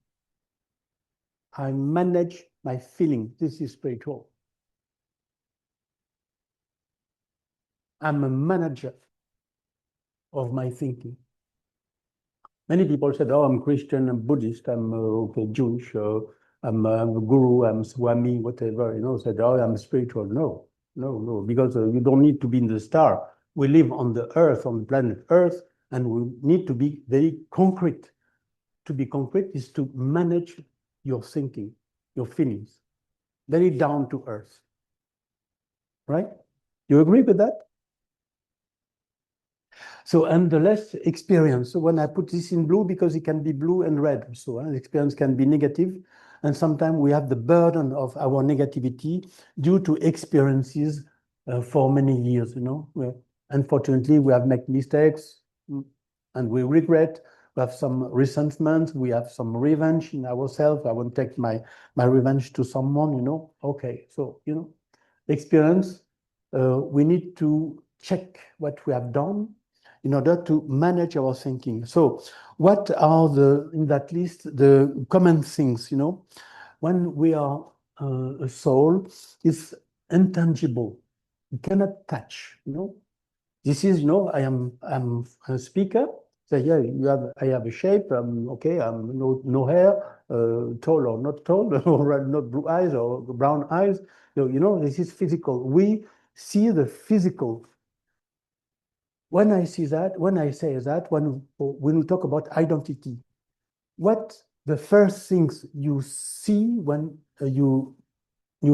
I manage my feeling. This is spiritual. I'm a manager of my thinking. Many people said, "Oh, I'm Christian, I'm Buddhist, I'm Jewish, I'm a guru, I'm Swami, whatever." You know, said, "Oh, I'm spiritual." No, because you don't need to be in the star. We live on the earth, on the planet Earth, and we need to be very concrete. To be concrete is to manage your thinking, your feelings, very down to earth. Right? You agree with that? So, and the less experience. So when I put this in blue, because it can be blue and red. So experience can be negative. And sometimes we have the burden of our negativity due to experiences for many years, you know. Unfortunately, we have made mistakes and we regret. We have some resentment. We have some revenge in ourselves. I want to take my revenge to someone, you know. Okay, so, you know, experience, we need to check what we have done in order to manage our thinking. So what are in that list, the common things, you know? When we are a soul, it's intangible. You cannot touch, you know? This is, you know, I'm a speaker. So yeah, I have a shape. Okay. I'm no hair, tall or not tall, or not blue eyes or brown eyes. So, you know, this is physical. We see the physical. When I say that, when we talk about identity, what the first things you see when you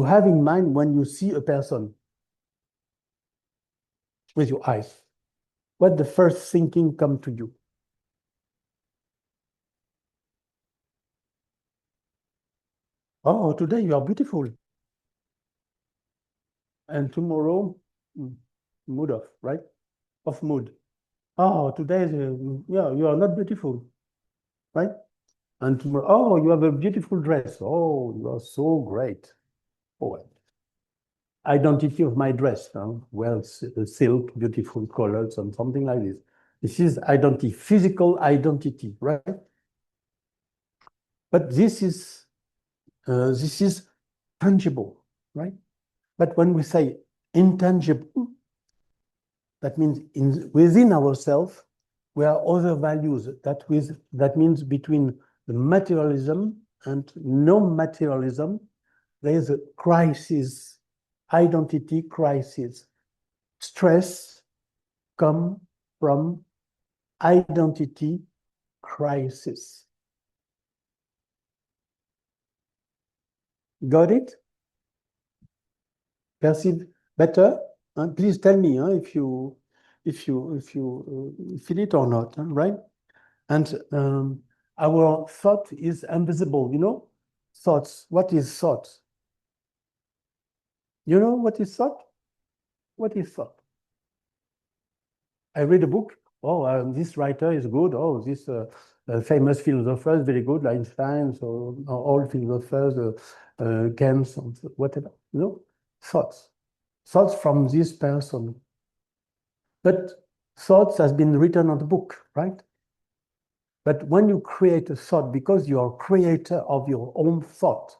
have in mind when you see a person with your eyes? What the first thinking come to you? Oh, today you are beautiful. And tomorrow, mood off, right? Off mood. Oh, today, yeah, you are not beautiful, right? And tomorrow, oh, you have a beautiful dress. Oh, you are so great. Oh, identity of my dress. Well, silk, beautiful colors, and something like this. This is identity, physical identity, right? But this is tangible, right? But when we say intangible, that means within ourselves, we have other values. That means between the materialism and non-materialism, there is a crisis, identity crisis. Stress comes from identity crisis. Got it? Perceive better? Please tell me if you feel it or not, right? And our thought is invisible, you know? Thoughts. What is thought? You know what is thought? What is thought? I read a book. Oh, this writer is good. Oh, this famous philosopher is very good, Einstein, so all philosophers, Kant, whatever. You know, thoughts from this person. But thoughts has been written on the book, right? But when you create a thought, because you are creator of your own thought,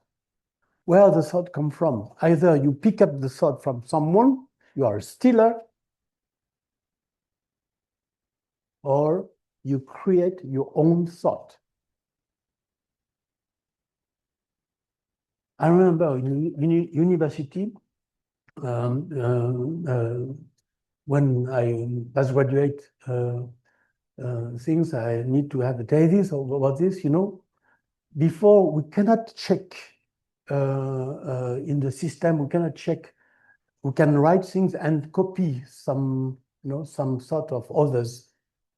where the thought come from? Either you pick up the thought from someone, you are a stealer, or you create your own thought. I remember in university, when I was graduate things, I need to have a thesis about this, before we cannot check in the system, we cannot check, we can write things and copy some, some sort of others.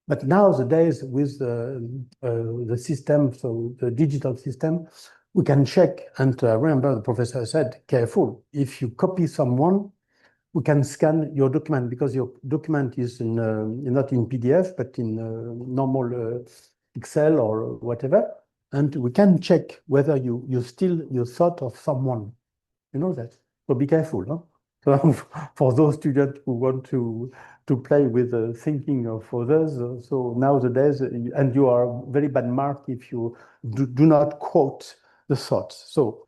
But nowadays with the system, so the digital system, we can check. And I remember the professor said, careful, if you copy someone, we can scan your document because your document is not in PDF, but in normal Excel or whatever. And we can check whether you thought of someone. You know that. So be careful. Huh? So for those students who want to play with the thinking of others, so nowadays, and you are very bad mark if you do not quote the thoughts. So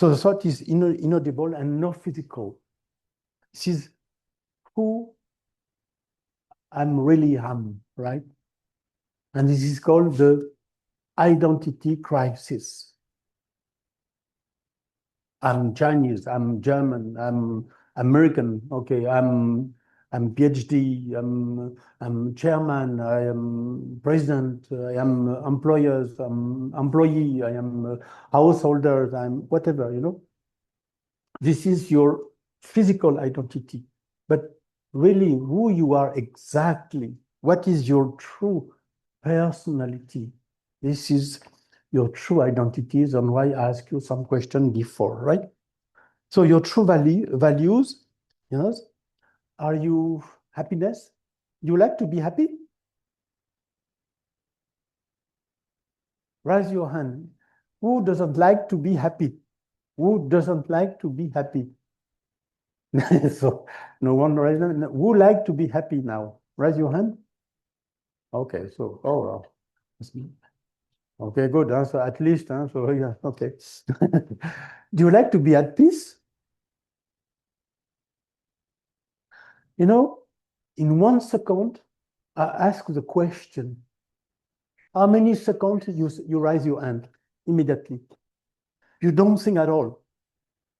the thought is inaudible and not physical. This is who I'm really am, right? And this is called the identity crisis. I'm Chinese, I'm German, I'm American, okay, I'm PhD, I'm chairman, I am president, I am employers, I'm employee, I am householder, I'm whatever, This is your physical identity, but really who you are exactly, what is your true personality? This is your true identities, and why I asked you some question before, right? So your true values, are you happiness? You like to be happy? Raise your hand. Who doesn't like to be happy? Who doesn't like to be happy? So no one raise hand. Who like to be happy now? Raise your hand. Okay, so that's me. Okay, good. So at least, so yeah, okay. Do you like to be at peace? In 1 second, I ask the question. How many seconds you raise your hand immediately? You don't think at all.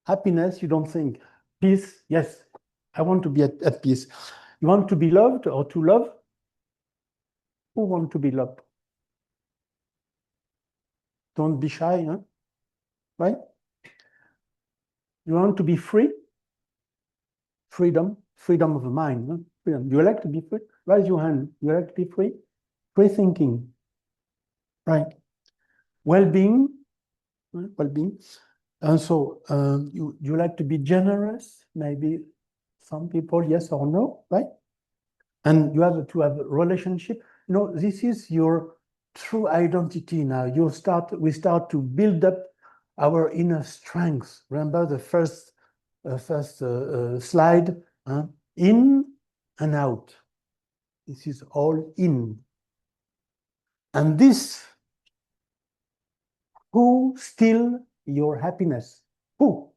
Happiness, you don't think. Peace, yes, I want to be at peace. You want to be loved or to love? Who want to be loved? Don't be shy, right? You want to be free? Freedom of the mind. Freedom. Do you like to be free? Raise your hand. Do you like to be free? Free thinking, right? Well-being. And so you like to be generous? Maybe some people, yes or no, right? And you have to have a relationship. This is your true identity now. We start to build up our inner strength. Remember the first slide, in and out. This is all in. And this, who steal your happiness? Who?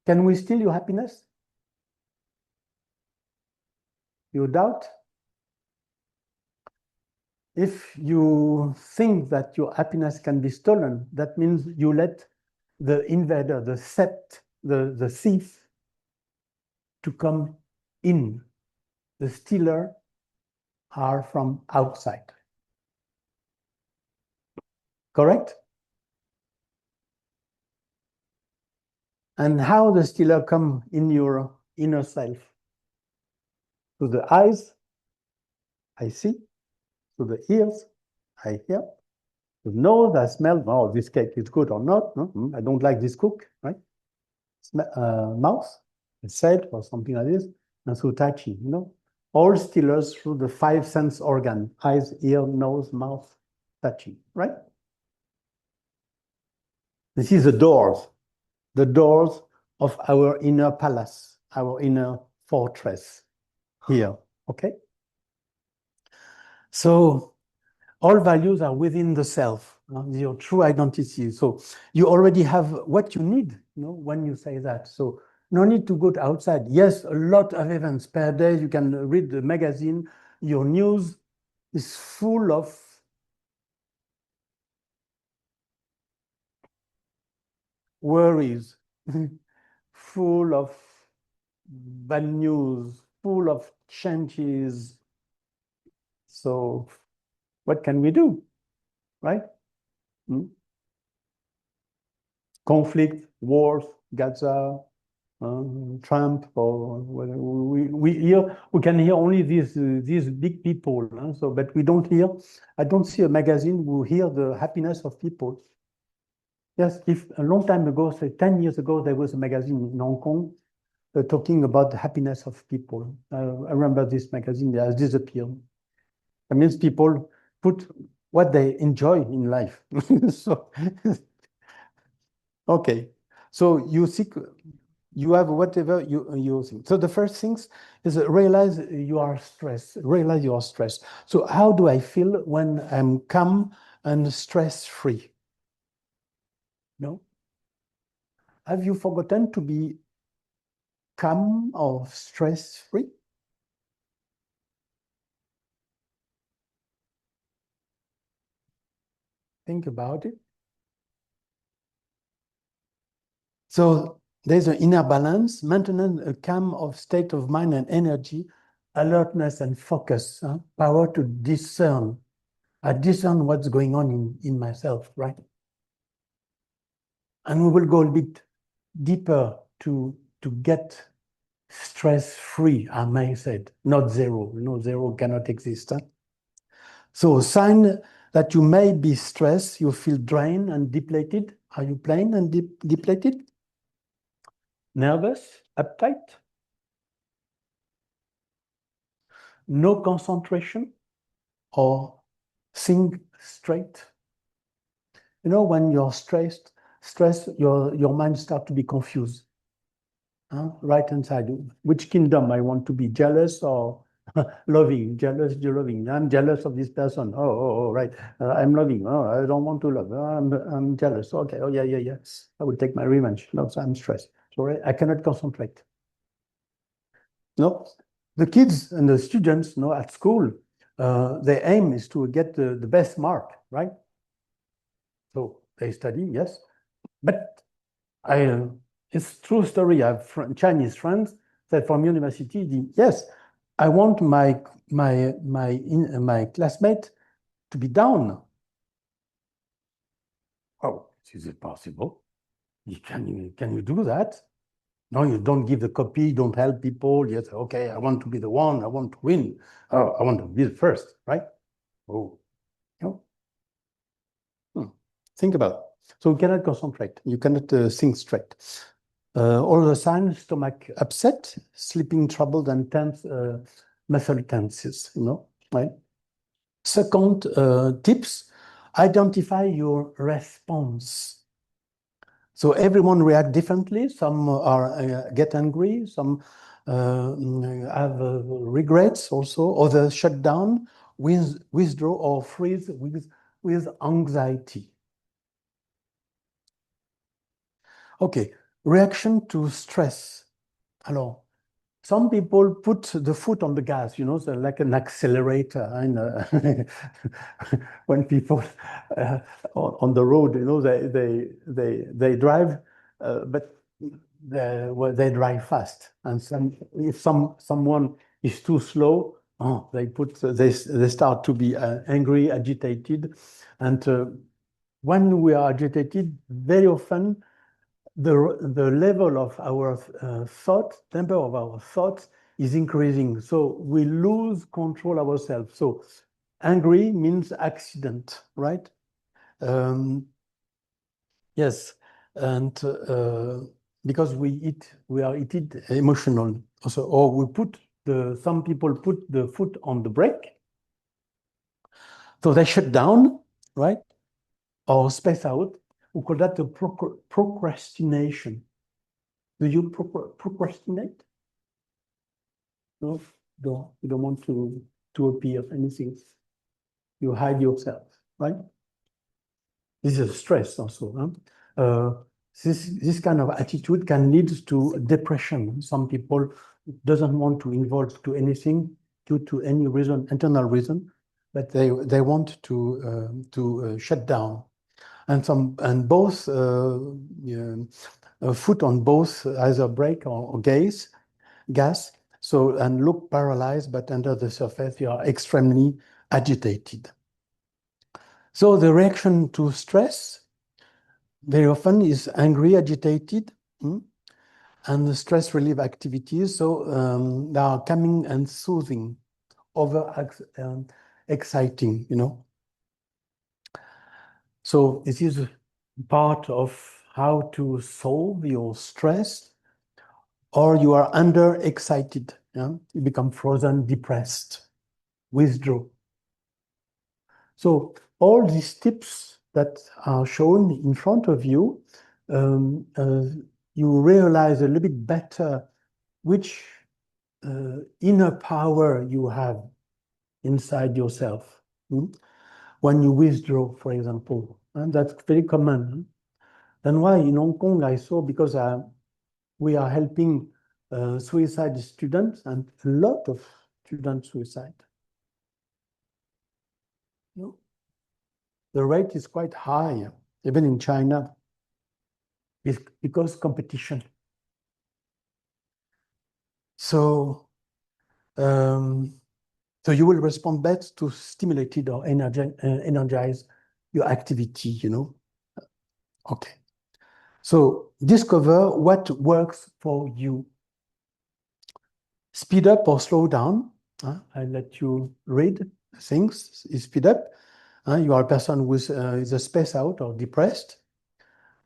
Can we steal your happiness? You doubt? If you think that your happiness can be stolen, that means you let the invader, the thief, to come in. The stealer are from outside. Correct? And how the stealer come in your inner self? To the eyes, I see. To the ears, I hear. To the nose, I smell. Oh, this cake is good or not. No? I don't like this cook, right? Mouth, I said, or something like this. And through touching, all stealers through the 5 sense organ: eyes, ear, nose, mouth, touching, right? This is the doors of our inner palace, our inner fortress here, okay? So all values are within the self, your true identity. So you already have what you need, when you say that. So No need to go outside. Yes, a lot of events per day. You can read the magazine. Your news is full of worries, full of bad news, full of changes. So what can we do, right? Conflict, wars, Gaza, Trump, or we can hear only these big people. So, but we don't hear. I don't see a magazine who hear the happiness of people. Yes, if a long time ago, say 10 years ago, there was a magazine in Hong Kong talking about the happiness of people. I remember this magazine, it has disappeared. That means people put what they enjoy in life. So, okay. So you seek, you have whatever you think. So the first things is realize you are stressed. Realize you are stressed. So how do I feel when I'm calm and stress-free? No? Have you forgotten to be calm or stress-free? Think about it. So there's an inner balance, maintenance a calm of state of mind and energy, alertness and focus, power to discern. I discern what's going on in myself, right? And we will go a bit deeper to get stress-free, I may say, not zero. No, zero cannot exist. So a sign that you may be stressed, you feel drained and depleted. Are you drained and depleted? Nervous, uptight? No concentration or think straight? You know, when you're stressed, your mind starts to be confused. Right inside, which kingdom I want to be, jealous or loving? Jealous, loving. I'm jealous of this person. Oh, right. I'm loving. Oh, I don't want to love. I'm jealous. Okay. Oh, yeah. I will take my revenge. No, so I'm stressed. Sorry, I cannot concentrate. No, the kids and the students, at school, their aim is to get the best mark, right? So they study, yes, but it's true story. I have Chinese friends that from university, yes, I want my classmate to be down. Oh, is it possible? Can you do that? No, you don't give the copy, you don't help people. Yes, okay, I want to be the one, I want to win. Oh, I want to be the first, right? Oh, think about it. So you cannot concentrate, you cannot think straight. All the signs, stomach upset, sleeping troubled and tense, muscle tenses, right? Second tips, identify your response. So everyone react differently. Some are get angry, some have regrets also, others shut down, withdraw or freeze with anxiety. Okay, reaction to stress. Alors, some people put the foot on the gas, so like an accelerator. And when people on the road, they drive, but they drive fast. And if someone is too slow, they start to be angry, agitated, and when we are agitated, very often the level of our temper of our thoughts is increasing. So we lose control ourselves. So angry means accident, right? Yes, and because we are eating emotional. Also, or some people put the foot on the brake. So they shut down, right? Or space out. We call that the procrastination. Do you procrastinate? No, you don't want to appear anything. You hide yourself, right? This is stress also. this kind of attitude can lead to depression. Some people doesn't want to involve to anything due to any reason, internal reason, but they want to shut down. And both foot on both either brake or gas. So, and look paralyzed, but under the surface, you are extremely agitated. So the reaction to stress very often is angry, agitated, and the stress relief activities. So they are calming and soothing, exciting, you know. So this is part of how to solve your stress, or you are under excited, you become frozen, depressed, withdraw. So all these tips that are shown in front of you, you realize a little bit better which inner power you have inside yourself. When you withdraw, for example, and that's very common. Then why in Hong Kong I saw, because we are helping suicide students, and a lot of student suicide. The rate is quite high, even in China, because competition. So you will respond best to stimulated or energize your activity, you know. Okay. So discover what works for you. Speed up or slow down. I'll let you read things. Speed up. You are a person who is a space out or depressed,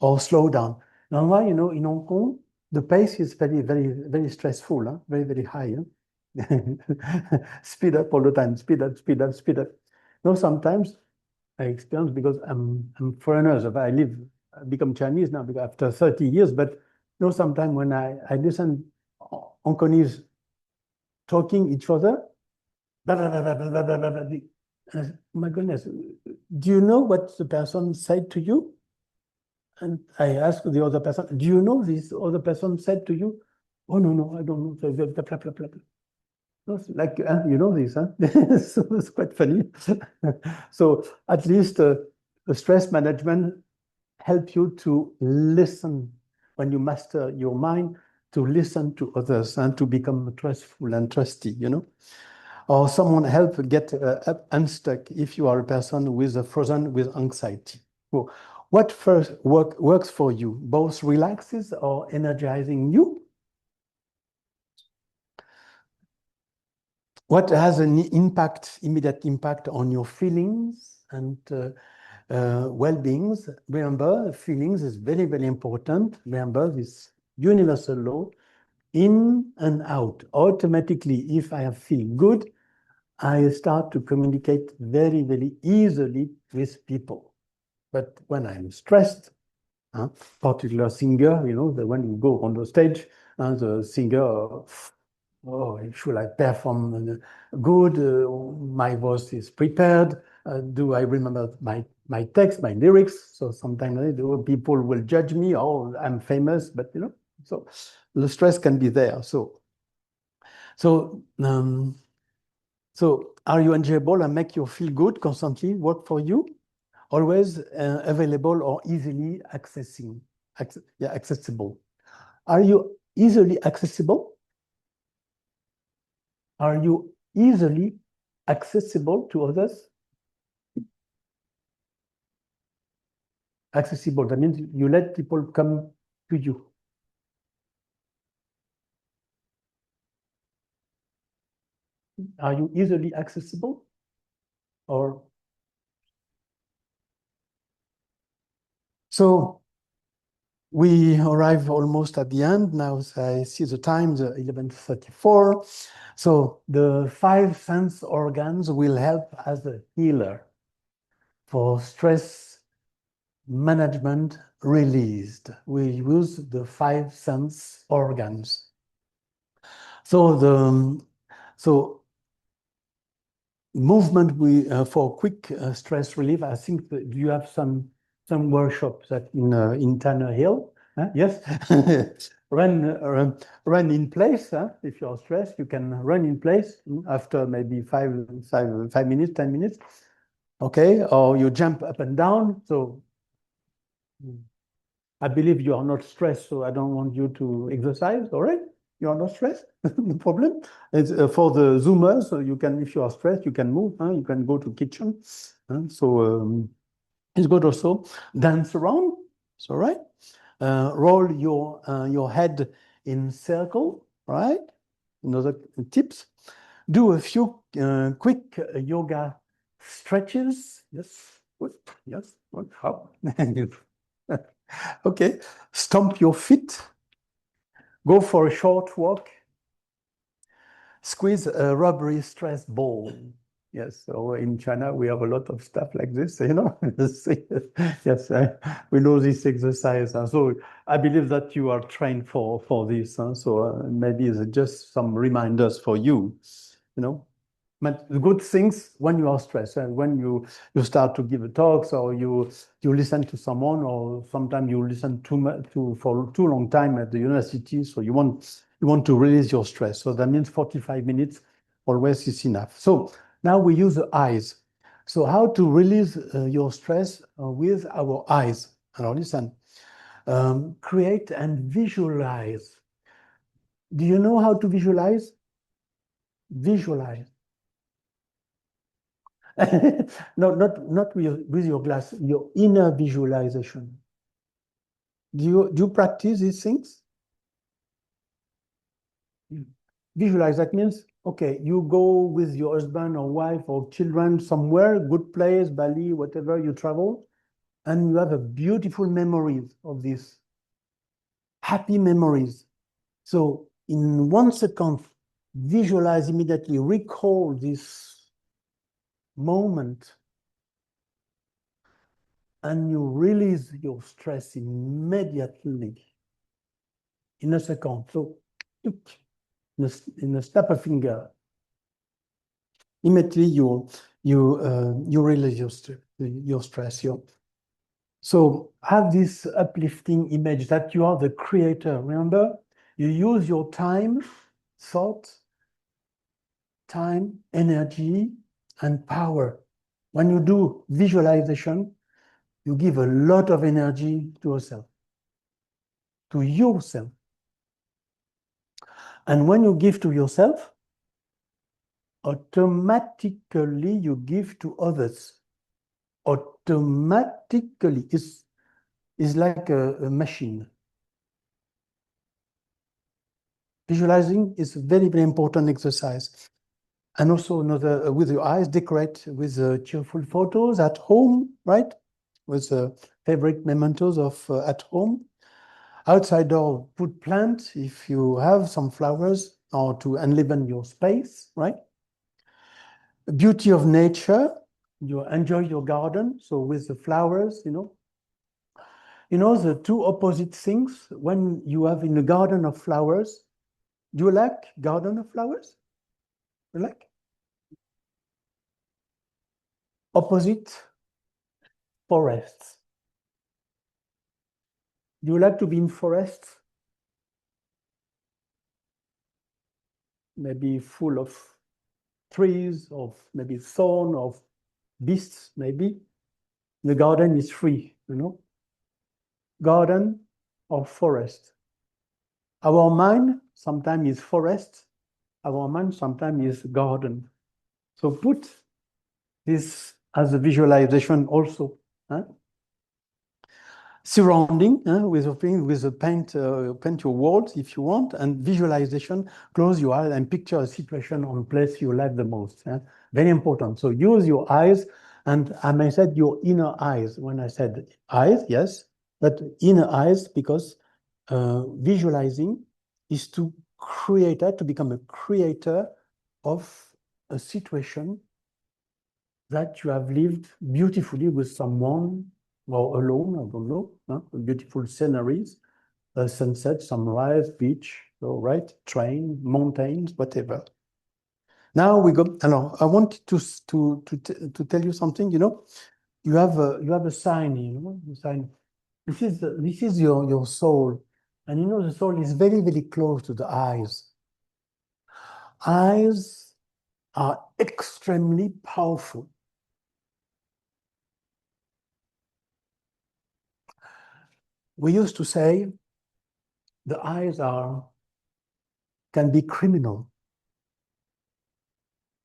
or slow down. Now, why, you know, in Hong Kong, the pace is very, very, very stressful, very, very high. Speed up all the time, speed up, speed up, speed up. You know, sometimes I experience, because I'm foreigner, so I become Chinese now because after 30 years, but you know, sometimes when I listen Hong Kongese talking each other, blah, blah, blah, blah, blah, blah, blah, blah. My goodness, do you know what the person said to you? And I asked the other person, do you know this other person said to you? Oh, no, I don't know. Blah, blah, blah, blah, blah. Like, you know this, huh? So it's quite funny. So at least the stress management help you to listen when you master your mind, to listen to others and to become trustful and trusty, you know. Or someone help get unstuck if you are a person who is frozen with anxiety. So what first works for you? Both relaxes or energizing you? What has an immediate impact on your feelings and well-beings? Remember, feelings is very, very important. Remember this universal law, in and out. Automatically, if I feel good, I start to communicate very, very easily with people. But when I'm stressed, particular singer, you know, when you go on the stage, the singer, oh, should I perform good? My voice is prepared. Do I remember my text, my lyrics? So sometimes people will judge me. Oh, I'm famous, but you know, so the stress can be there. So are you enjoyable and make you feel good constantly? Work for you? Always available or easily accessible? Are you easily accessible? Are you easily accessible to others? Accessible, that means you let people come to you. Are you easily accessible? Or so we arrive almost at the end. Now I see the time, the 11:34. So the 5 sense organs will help as a healer for stress management released. We use the 5 sense organs. So movement for quick stress relief. I think that you have some workshops that in Tanner Hill Yes. Run in place. If you're stressed, you can run in place after maybe 5 minutes, 10 minutes. Okay, or you jump up and down. So I believe you are not stressed, so I don't want you to exercise. All right, you are not stressed. No problem. It's, for the Zoomers, so you can, if you are stressed, you can move. You can go to kitchen. It's good also. Dance around. It's all right. Roll your head in circle. Right. Another tips. Do a few quick yoga stretches. Yes. Good. Yes. Good. How? Okay. Stomp your feet. Go for a short walk. Squeeze a rubbery stress ball. Yes, so in China, we have a lot of stuff like this, you know. Yes, we know this exercise. So I believe that you are trained for this. So maybe it's just some reminders for you, you know. But the good things when you are stressed, and when you start to give a talks, or you listen to someone, or sometimes you listen for too long time at the university, so you want to release your stress. So that means 45 minutes always is enough. So now we use the eyes. So how to release your stress with our eyes? Now listen, create and visualize. Do you know how to visualize? Visualize. No, not with your glass, your inner visualization. Do you practice these things? Visualize, that means, okay, you go with your husband or wife or children somewhere, good place, Bali, whatever, you travel, and you have a beautiful memories of this, happy memories. So in 1 second, visualize immediately, recall this moment, and you release your stress immediately in a second. So in a snap of finger, immediately you release your stress. So have this uplifting image that you are the creator. Remember, you use your time, thought, time, energy, and power. When you do visualization, you give a lot of energy to yourself. And when you give to yourself, automatically you give to others. Automatically. It's like a machine. Visualizing is a very, very important exercise. And also another, with your eyes, decorate with cheerful photos at home, right? With favorite mementos of at home. Outside door, put plants if you have some flowers, or to enliven your space, right? Beauty of nature, you enjoy your garden, so with the flowers, you know. You know, the two opposite things, when you have in a garden of flowers, do you like garden of flowers? You like? Opposite, forests. Do you like to be in forests? Maybe full of trees, of maybe thorn, of beasts, maybe. The garden is free, you know. Garden or forest. Our mind sometimes is forest. Our mind sometimes is garden. So put this as a visualization also. Surrounding with a paint your walls if you want, and visualization, close your eyes and picture a situation or place you like the most. Very important. So use your eyes, and I may said your inner eyes. When I said eyes, yes, but inner eyes, because visualizing is to create, to become a creator of a situation that you have lived beautifully with someone, or alone, I don't know, beautiful sceneries, sunset, sunrise, beach, so, right, train, mountains, whatever. Now we go. I want to tell you something. You know, you have a sign. You know, the sign. This is your soul. And you know, the soul is very, very close to the eyes. Eyes are extremely powerful. We used to say the eyes can be criminal.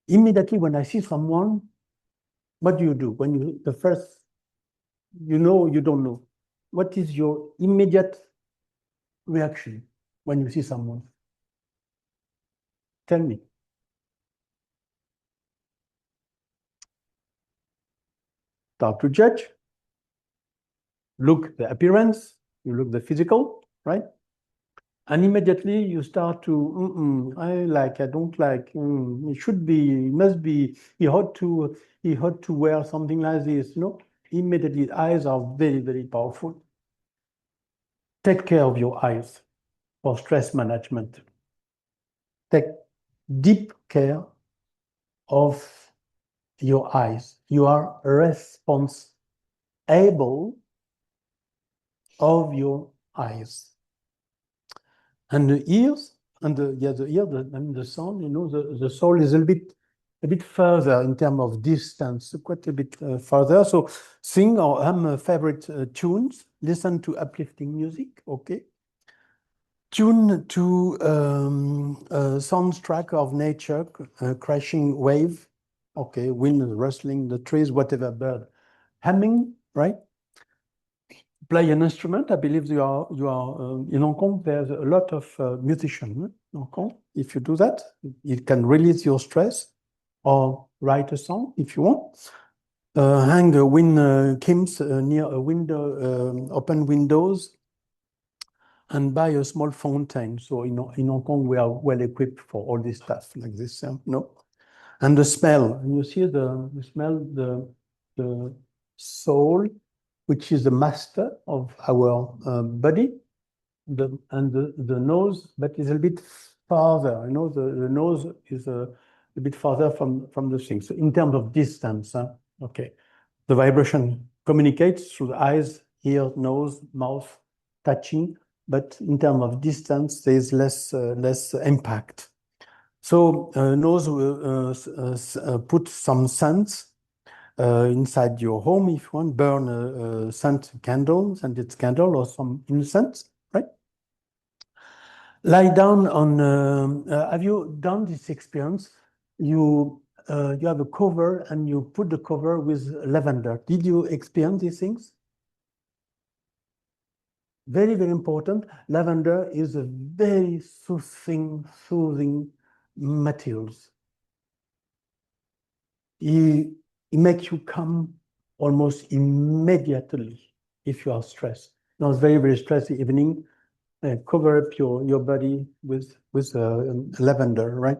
Immediately when I see someone, what do? When the first, you know, you don't know. What is your immediate reaction when you see someone? Tell me. Start to judge. Look the appearance, you look the physical, right? And immediately you start to, I don't like, it should be, it must be, he ought to wear something like this, you know? Immediately, eyes are very, very powerful. Take care of your eyes for stress management. Take deep care of your eyes. You are responsible of your eyes. And the ears, and the sound, you know, the soul is a bit further in terms of distance, quite a bit further. So sing or hum favorite tunes, listen to uplifting music, okay? Tune to a soundtrack of nature, crashing wave, okay, wind rustling the trees, whatever bird, humming, right? Play an instrument. I believe you are in Hong Kong. There's a lot of musicians in Hong Kong. If you do that, it can release your stress, or write a song if you want. Hang a wind kims near a window, open windows, and buy a small fountain. So in Hong Kong, we are well equipped for all this stuff like this. No, and the smell. And you see the smell, the soul, which is the master of our body, and the nose, but is a bit farther. You know, the nose is a bit farther from the thing. So in terms of distance, okay, the vibration communicates through the eyes, ear, nose, mouth, touching, but in terms of distance, there is less impact. So nose put some scents inside your home if you want, burn scent candles and its candle or some incense, right? Lie down on, have you done this experience? You have a cover and you put the cover with lavender. Did you experience these things? Very, very important. Lavender is a very soothing materials. It makes you calm almost immediately if you are stressed. Now it's very, very stressed evening. Cover up your body with lavender, right?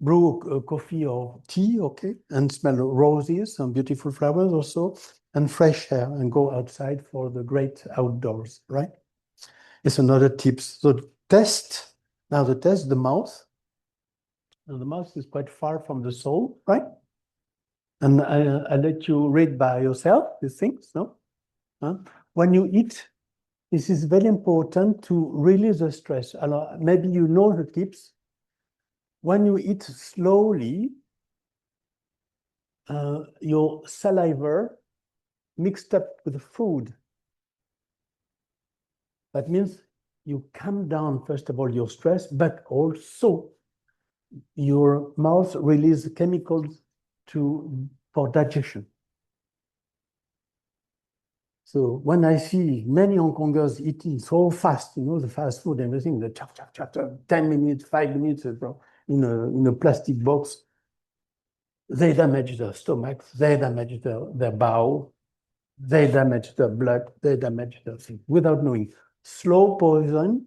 Brew coffee or tea, okay, and smell roses, some beautiful flowers also, and fresh air, and go outside for the great outdoors, right? It's another tip. So test, now the mouth. Now the mouth is quite far from the soul, right? And I let you read by yourself these things, no? When you eat, this is very important to release the stress. Maybe you know the tips. When you eat slowly, your saliva mixed up with the food. That means you calm down, first of all, your stress, but also your mouth releases chemicals for digestion. So when I see many Hong Kongers eating so fast, you know, the fast food and everything, the chop, 10 minutes, 5 minutes in a plastic box, they damage their stomachs, they damage their bowel, they damage their blood, they damage their thing without knowing. Slow poison,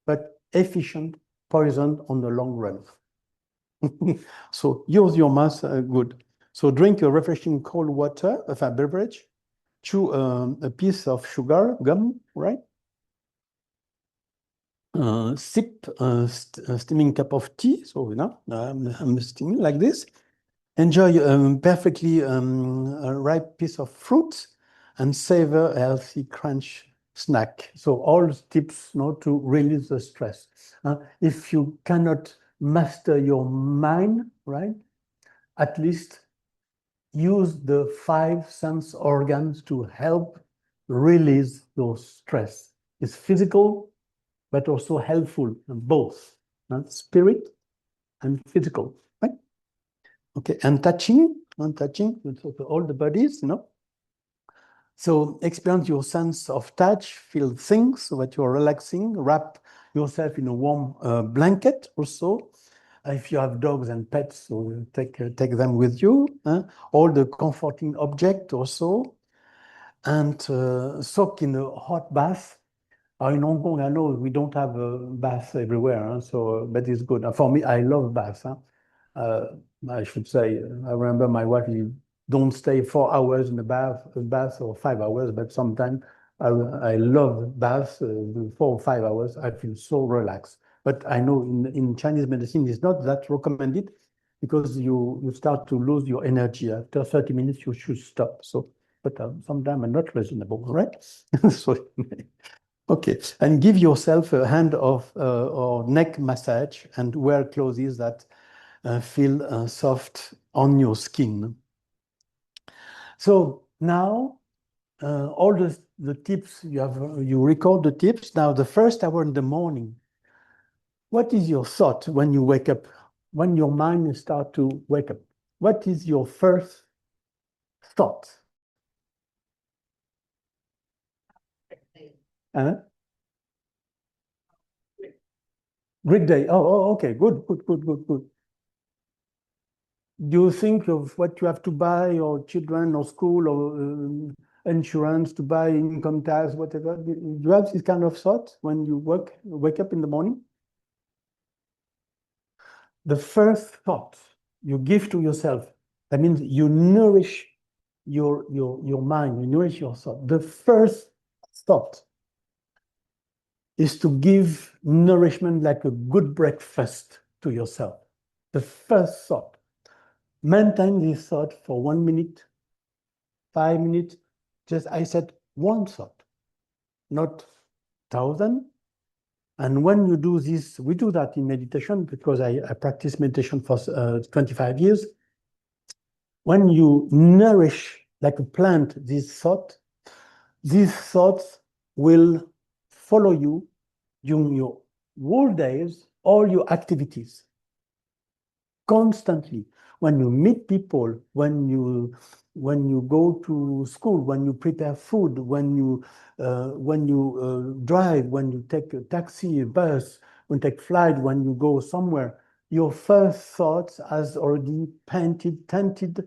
but efficient poison on the long run. So use your mouth good. So drink a refreshing cold water, a beverage, chew a piece of sugar, gum, right? Sip a steaming cup of tea. So, you know, I'm steaming like this. enjoy a perfectly ripe piece of fruit, and savor a healthy crunch snack. So all tips, to release the stress. If you cannot master your mind, right, at least use the 5 sense organs to help release your stress. It's physical, but also helpful, both spirit and physical, right? Okay, and touching with all the bodies, So experience your sense of touch, feel things so that you're relaxing, wrap yourself in a warm blanket also. If you have dogs and pets, so take them with you. All the comforting object also. And soak in a hot bath. In Hong Kong, I know we don't have a bath everywhere, but it's good. For me, I love baths. I should say, I remember my wife, don't stay 4 hours in a bath or 5 hours, but sometimes I love baths, 4 or 5 hours. I feel so relaxed. But I know in Chinese medicine, it's not that recommended because you start to lose your energy. After 30 minutes, you should stop. But sometimes I'm not reasonable, right? Okay, and give yourself a hand or neck massage and wear clothes that feel soft on your skin. So now, all the tips you record the tips. Now, the first hour in the morning, what is your thought when you wake up? When your mind starts to wake up, what is your first thought? Great day. Oh, okay. Good. Do you think of what you have to buy, or children, or school, or insurance to buy, income tax, whatever? Do you have this kind of thought when you wake up in the morning? The first thought you give to yourself, that means you nourish your mind, you nourish your thought. The first thought is to give nourishment like a good breakfast to yourself. The first thought. Maintain this thought for 1 minute, 5 minutes. I said one thought, not 1,000. And when you do this, we do that in meditation because I practice meditation for 25 years. When you nourish like a plant this thought, these thoughts will follow you during your whole days, all your activities, constantly. When you meet people, when you go to school, when you prepare food, when you drive, when you take a taxi, a bus, when you take flight, when you go somewhere, your first thoughts has already tainted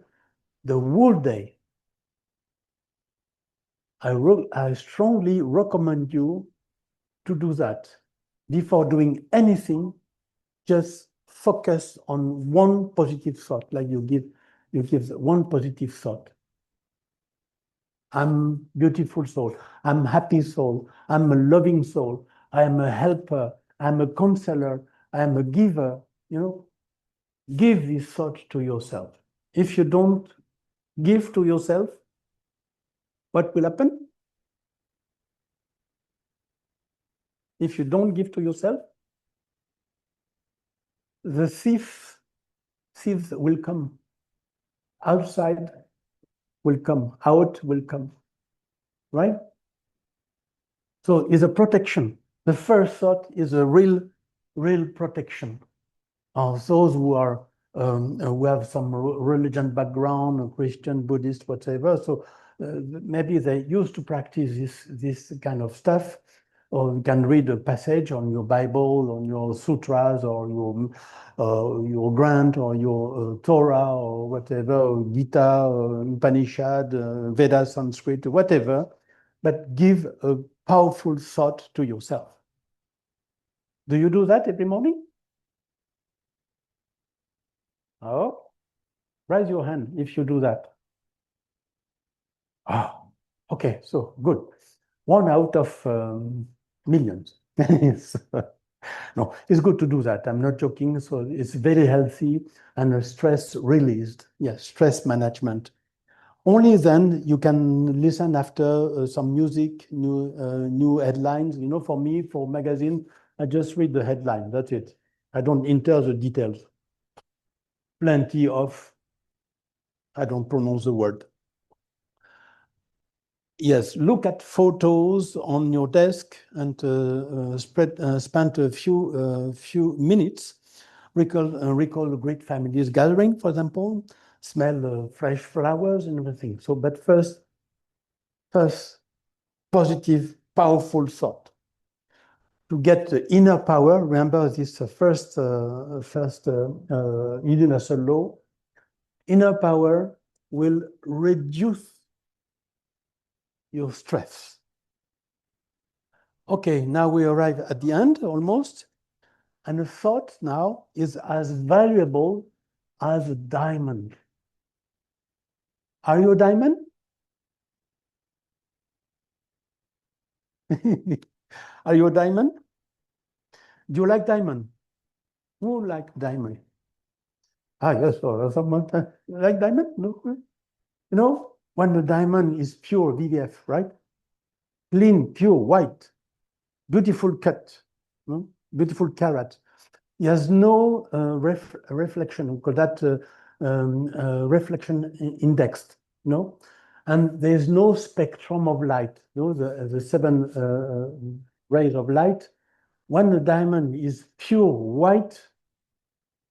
the whole day. I strongly recommend you to do that. Before doing anything, just focus on one positive thought, like you give one positive thought. I'm beautiful soul. I'm happy soul. I'm a loving soul. I'm a helper. I'm a counselor. I'm a giver. Give this thought to yourself. If you don't give to yourself, what will happen? If you don't give to yourself, the thieves will come. Outside will come. Out will come. Right? So it's a protection. The first thought is a real protection of those who have some religion background, Christian, Buddhist, whatever. So maybe they used to practice this kind of stuff, or you can read a passage on your Bible, on your sutras, or your grant, or your Torah, or whatever, or Gita, or Upanishad, Veda, Sanskrit, whatever, but give a powerful thought to yourself. Do you do that every morning? Oh, raise your hand if you do that. Okay, so good. 1 out of millions. No, it's good to do that. I'm not joking. So it's very healthy and a stress released. Yes, stress management. Only then you can listen after some music, new headlines. You know, for me, for magazine, I just read the headline. That's it. I don't enter the details. Plenty of, I don't pronounce the word. Yes, look at photos on your desk and spend a few minutes. Recall great families gathering, for example. Smell fresh flowers and everything. So, but first, positive, powerful thought. To get the inner power, remember this first universal law. Inner power will reduce your stress. Okay, now we arrive at the end almost. And a thought now is as valuable as a diamond. Are you a diamond? Are you a diamond? Do you like diamond? Who like diamond? Ah, yes, someone like diamond? No? You know, when the diamond is pure VVF, right? Clean, pure, white, beautiful cut, beautiful carat. He has no reflection, we call that reflection indexed, no? And there's no spectrum of light, no? The 7 rays of light. When the diamond is pure white,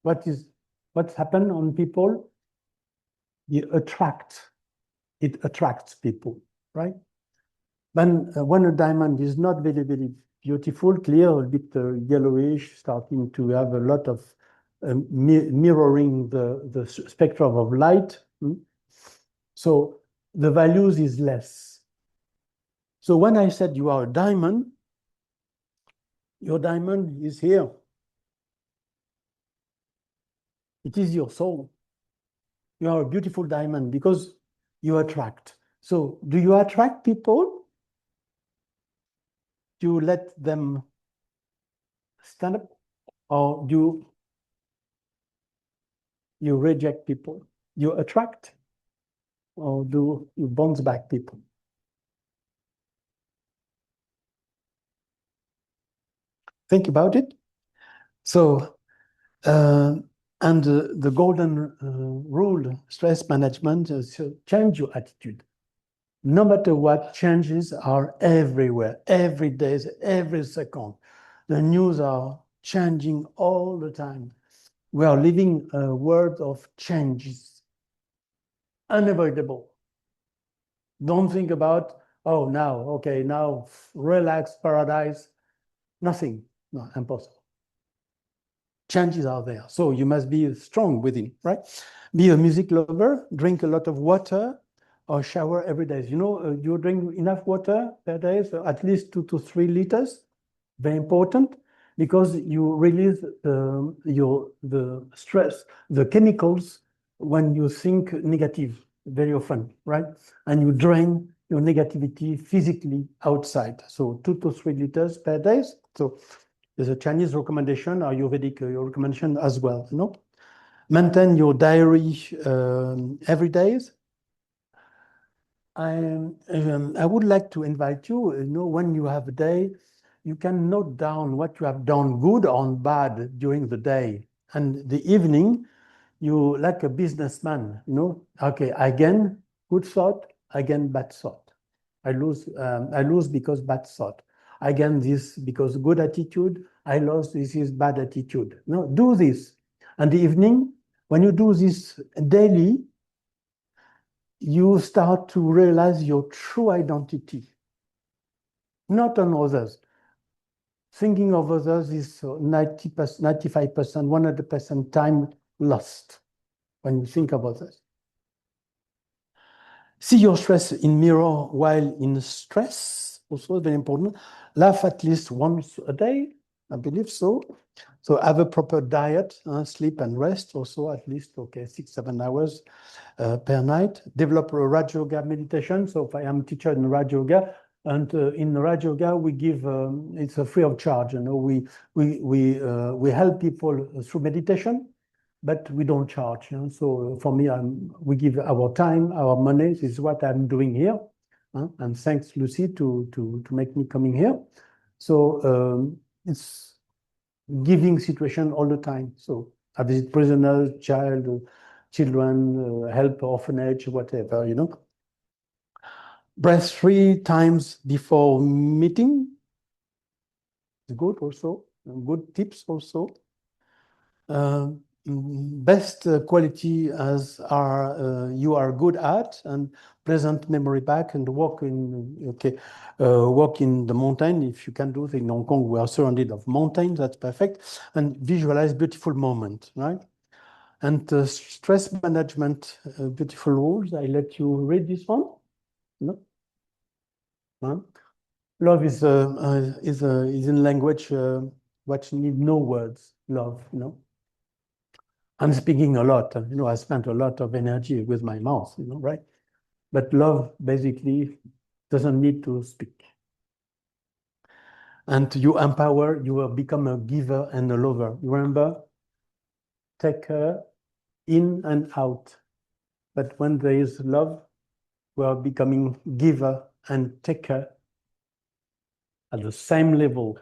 what's happened on people? It attracts people, right? When a diamond is not very, very beautiful, clear, a bit yellowish, starting to have a lot of mirroring the spectrum of light. So the values is less. So when I said you are a diamond, your diamond is here. It is your soul. You are a beautiful diamond because you attract. So do you attract people? Do you let them stand up? Or do you reject people? You attract? Or do you bounce back people? Think about it. So, and the golden rule, stress management, is to change your attitude. No matter what, changes are everywhere, every day, every second. The news are changing all the time. We are living a world of changes, unavoidable. Don't think about, oh, now, okay, now relax, paradise. Nothing, no, impossible. Changes are there. So you must be strong within, right? Be a music lover, drink a lot of water, or shower every day. You know, you drink enough water per day, so at least 2 to 3 liters. Very important, because you release the stress, the chemicals when you think negative very often, right? And you drain your negativity physically outside. So 2 to 3 liters per day. So there's a Chinese recommendation, Ayurvedic recommendation as well, you know? Maintain your diary every day. I would like to invite you, you know, when you have a day, you can note down what you have done good or bad during the day. And the evening, you like a businessman, you know, okay, again, good thought, again, bad thought. I lose because bad thought. Again, this because good attitude, I lost, this is bad attitude. No, do this. And the evening, when you do this daily, you start to realize your true identity, not on others. Thinking of others is 90%, 95%, 100% time lost when you think of others. See your stress in mirror while in stress, also very important. Laugh at least once a day, I believe so. So have a proper diet, sleep and rest also at least, okay, 6-7 hours per night. Develop a Raj Yoga meditation. So if I am a teacher in Raj Yoga, And in Raj Yoga, we give it's a free of charge. You know, we help people through meditation, but we don't charge. You know? So for me, we give our time, our money. This is what I'm doing here. And thanks, Lucy, to make me coming here. So it's giving situation all the time. So I visit prisoners, children, help orphanage, whatever, you know. Breath 3 times before meeting. Good also, good tips also. Best quality as you are good at, and pleasant memory back, and walk in the mountain if you can do it. In Hong Kong we are surrounded of mountains, that's perfect, and visualize beautiful moment, right? And stress management, beautiful rules. I let you read this one. No? Love is in language what need no words. Love, you know. I'm speaking a lot, you know, I spent a lot of energy with my mouth, you know, right? But love basically doesn't need to speak. And you empower, you will become a giver and a lover. Remember, take care in and out. But when there is love, we are becoming giver and taker at the same level.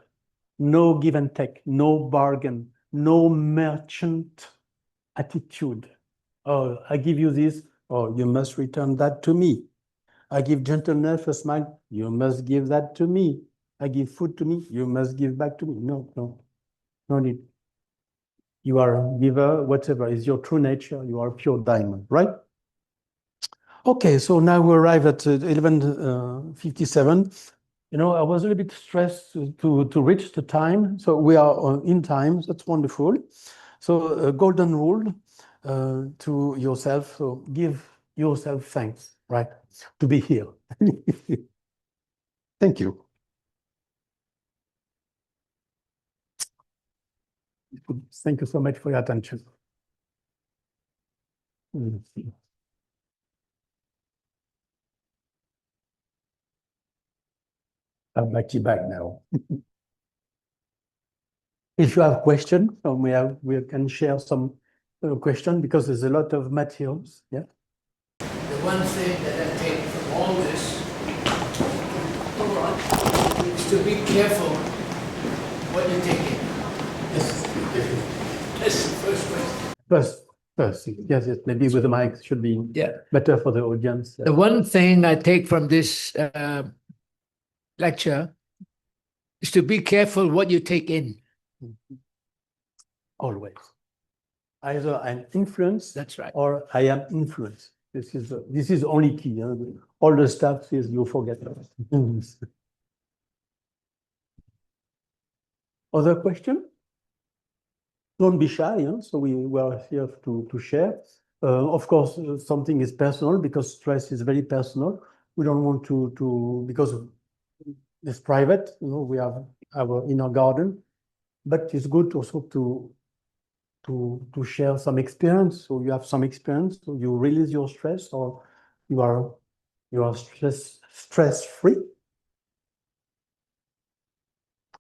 No give and take, no bargain, no merchant attitude. Oh, I give you this, oh, you must return that to me. I give gentleness, a smile, you must give that to me. I give food to me, you must give back to me. No need. You are a giver, whatever is your true nature, you are pure diamond, right? Okay, so now we arrive at 11:57. You know, I was a little bit stressed to reach the time. So we are in time, that's wonderful. So a golden rule to yourself, so give yourself thanks, right? To be here. Thank you. Thank you so much for your attention. I'm actually back now. If you have questions, we can share some questions because there's a lot of materials. Yeah. The one thing that I take from all this is to be careful what you take in. Yes. That's the first question. First, yes, maybe with the mic should be better for the audience. The one thing I take from this lecture is to be careful what you take in. Always. Either I'm influenced, that's right, or I am influenced. This is only key. All the stuff is you forget. Other question? Don't be shy. So we are here to share. Of course, something is personal because stress is very personal. We don't want to because it's private. You know, we have our inner garden, but it's good also to share some experience. So you have some experience, so you release your stress, or you are stress free.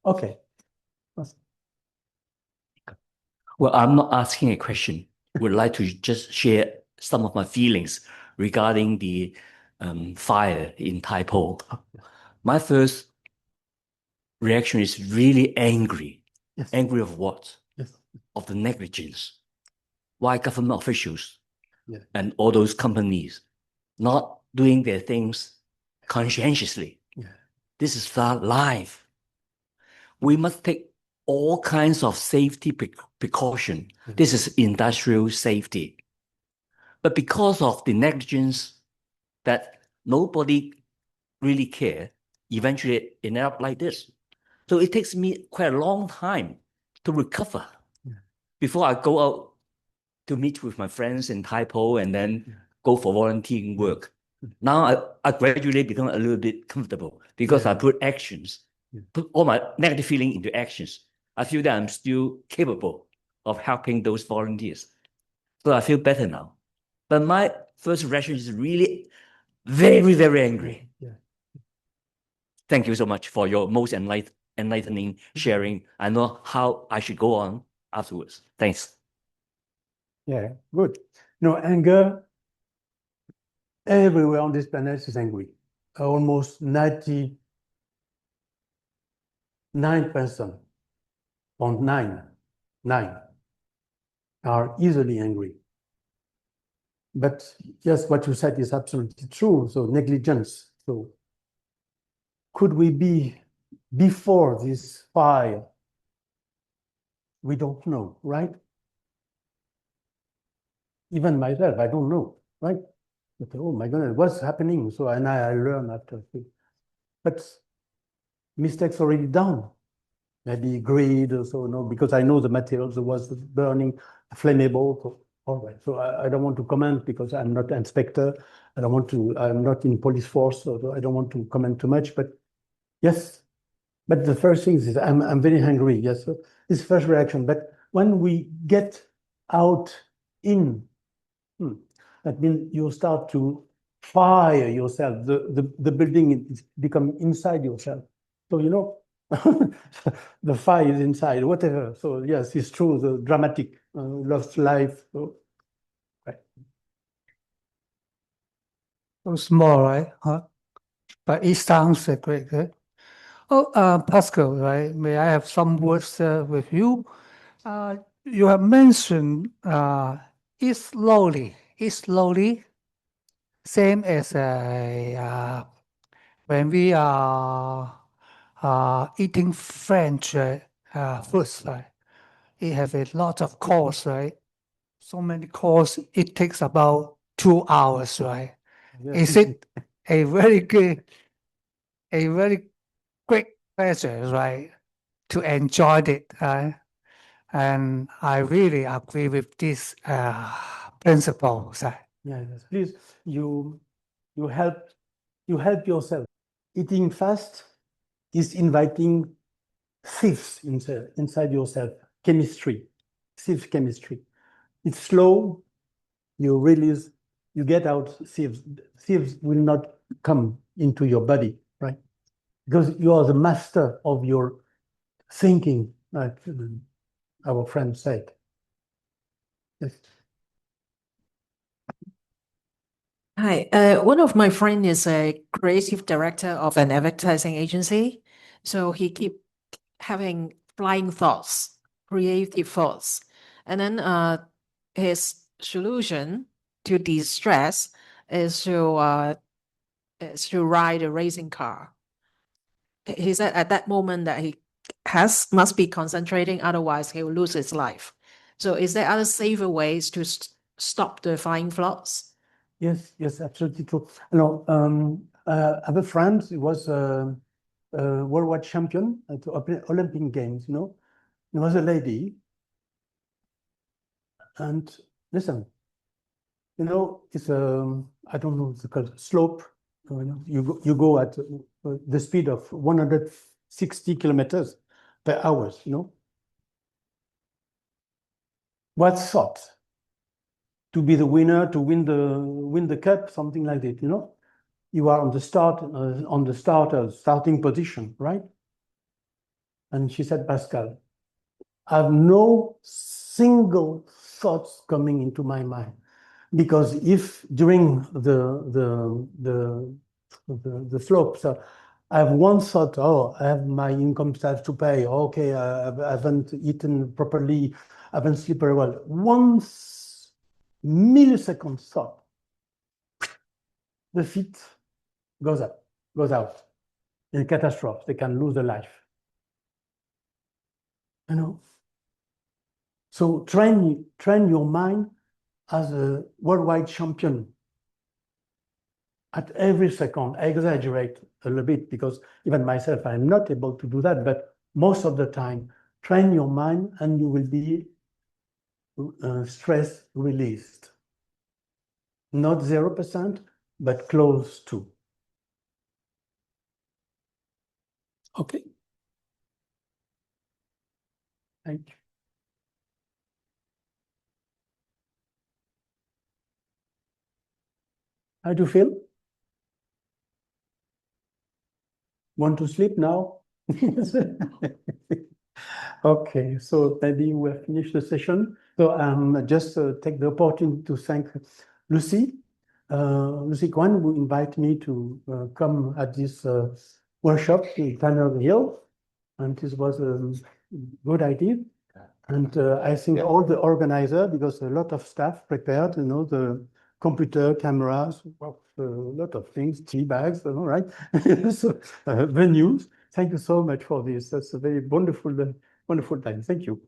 Okay. Well, I'm not asking a question. Would like to just share some of my feelings regarding the fire in Taipo. My first reaction is really angry. Yes. Angry of what? Yes. Of the negligence. Why government officials and all those companies not doing their things conscientiously? This is life. We must take all kinds of safety precaution. This is industrial safety. But because of the negligence that nobody really care, eventually it ended up like this. So it takes me quite a long time to recover before I go out to meet with my friends in Taipo and then go for volunteering work. Now I gradually become a little bit comfortable because I put all my negative feeling into actions. I feel that I'm still capable of helping those volunteers. So I feel better now. But my first reaction is really very, very angry. Thank you so much for your most enlightening sharing. I know how I should go on afterwards. Thanks. Yeah, good. No, anger, everywhere on this planet is angry. Almost 99%, 9 are easily angry. But yes, what you said is absolutely true. So negligence. So could we be before this fire? We don't know, right? Even myself, I don't know, right? But, oh my goodness, what's happening? So and I learn after. But mistakes already done. Maybe greed or so, no, because I know the materials was burning, flammable. So, all right. So I don't want to comment because I'm not an inspector. I'm not in police force, so I don't want to comment too much. But yes, but the first thing is I'm very hungry. Yes, so this first reaction. But when we get out in, that means you start to fire yourself. The building is become inside yourself. So you know, the fire is inside. Whatever. So yes, it's true. The dramatic lost life. So, right. So small, right? Huh? But it sounds great. Right? Oh, Pascal, right? May I have some words with you? You have mentioned eat slowly. Eat slowly, same as when we are eating French foods, right? It has a lot of course, right? So many course. It takes about 2 hours, right? Yes. Is it a very good, a very great pleasure, right, to enjoy it, right? And I really agree with this principles. Right? Yeah, yes. Please, you help yourself. Eating fast is inviting thieves inside yourself. Chemistry, thieves chemistry. It's slow. You release. You get out thieves. Thieves will not come into your body, right? Because you are the master of your thinking, like our friend said. Yes. Hi, one of my friend is a creative director of an advertising agency. So he keep having flying thoughts, creative thoughts. And then his solution to de-stress is to ride a racing car. He said at that moment that he must be concentrating, otherwise he will lose his life. So is there other safer ways to stop the flying thoughts? Yes, yes, absolutely true. No, I have a friend who was a worldwide champion at the Olympic Games, you know. There was a lady, and listen, you know, it's a, I don't know, it's called slope. You go at the speed of 160 kilometers per hour, you know. What's thought? To be the winner, to win the cup, something like that, you know. You are on the starting position, right? And she said, Pascal, I have no single thoughts coming into my mind, because if during the slopes, I have one thought, oh, I have my income tax to pay. Okay, I haven't eaten properly, I haven't slept very well. 1 millisecond thought, the feet goes out. In catastrophe, they can lose their life. You know. So train your mind as a worldwide champion. At every second, I exaggerate a little bit because even myself, I'm not able to do that. But most of the time, train your mind and you will be stress released. Not 0%, but close to. Okay. Thank you. How do you feel? Want to sleep now? Okay, so maybe we'll finish the session. So just take the opportunity to thank Lucy. Lucy Kwan, who invited me to come at this workshop in Tanner Hill. And this was a good idea. And I think all the organizers, because a lot of staff prepared, you know, the computer, cameras, well, a lot of things, tea bags, all right? So, venues. Thank you so much for this. That's a very wonderful time. Thank you.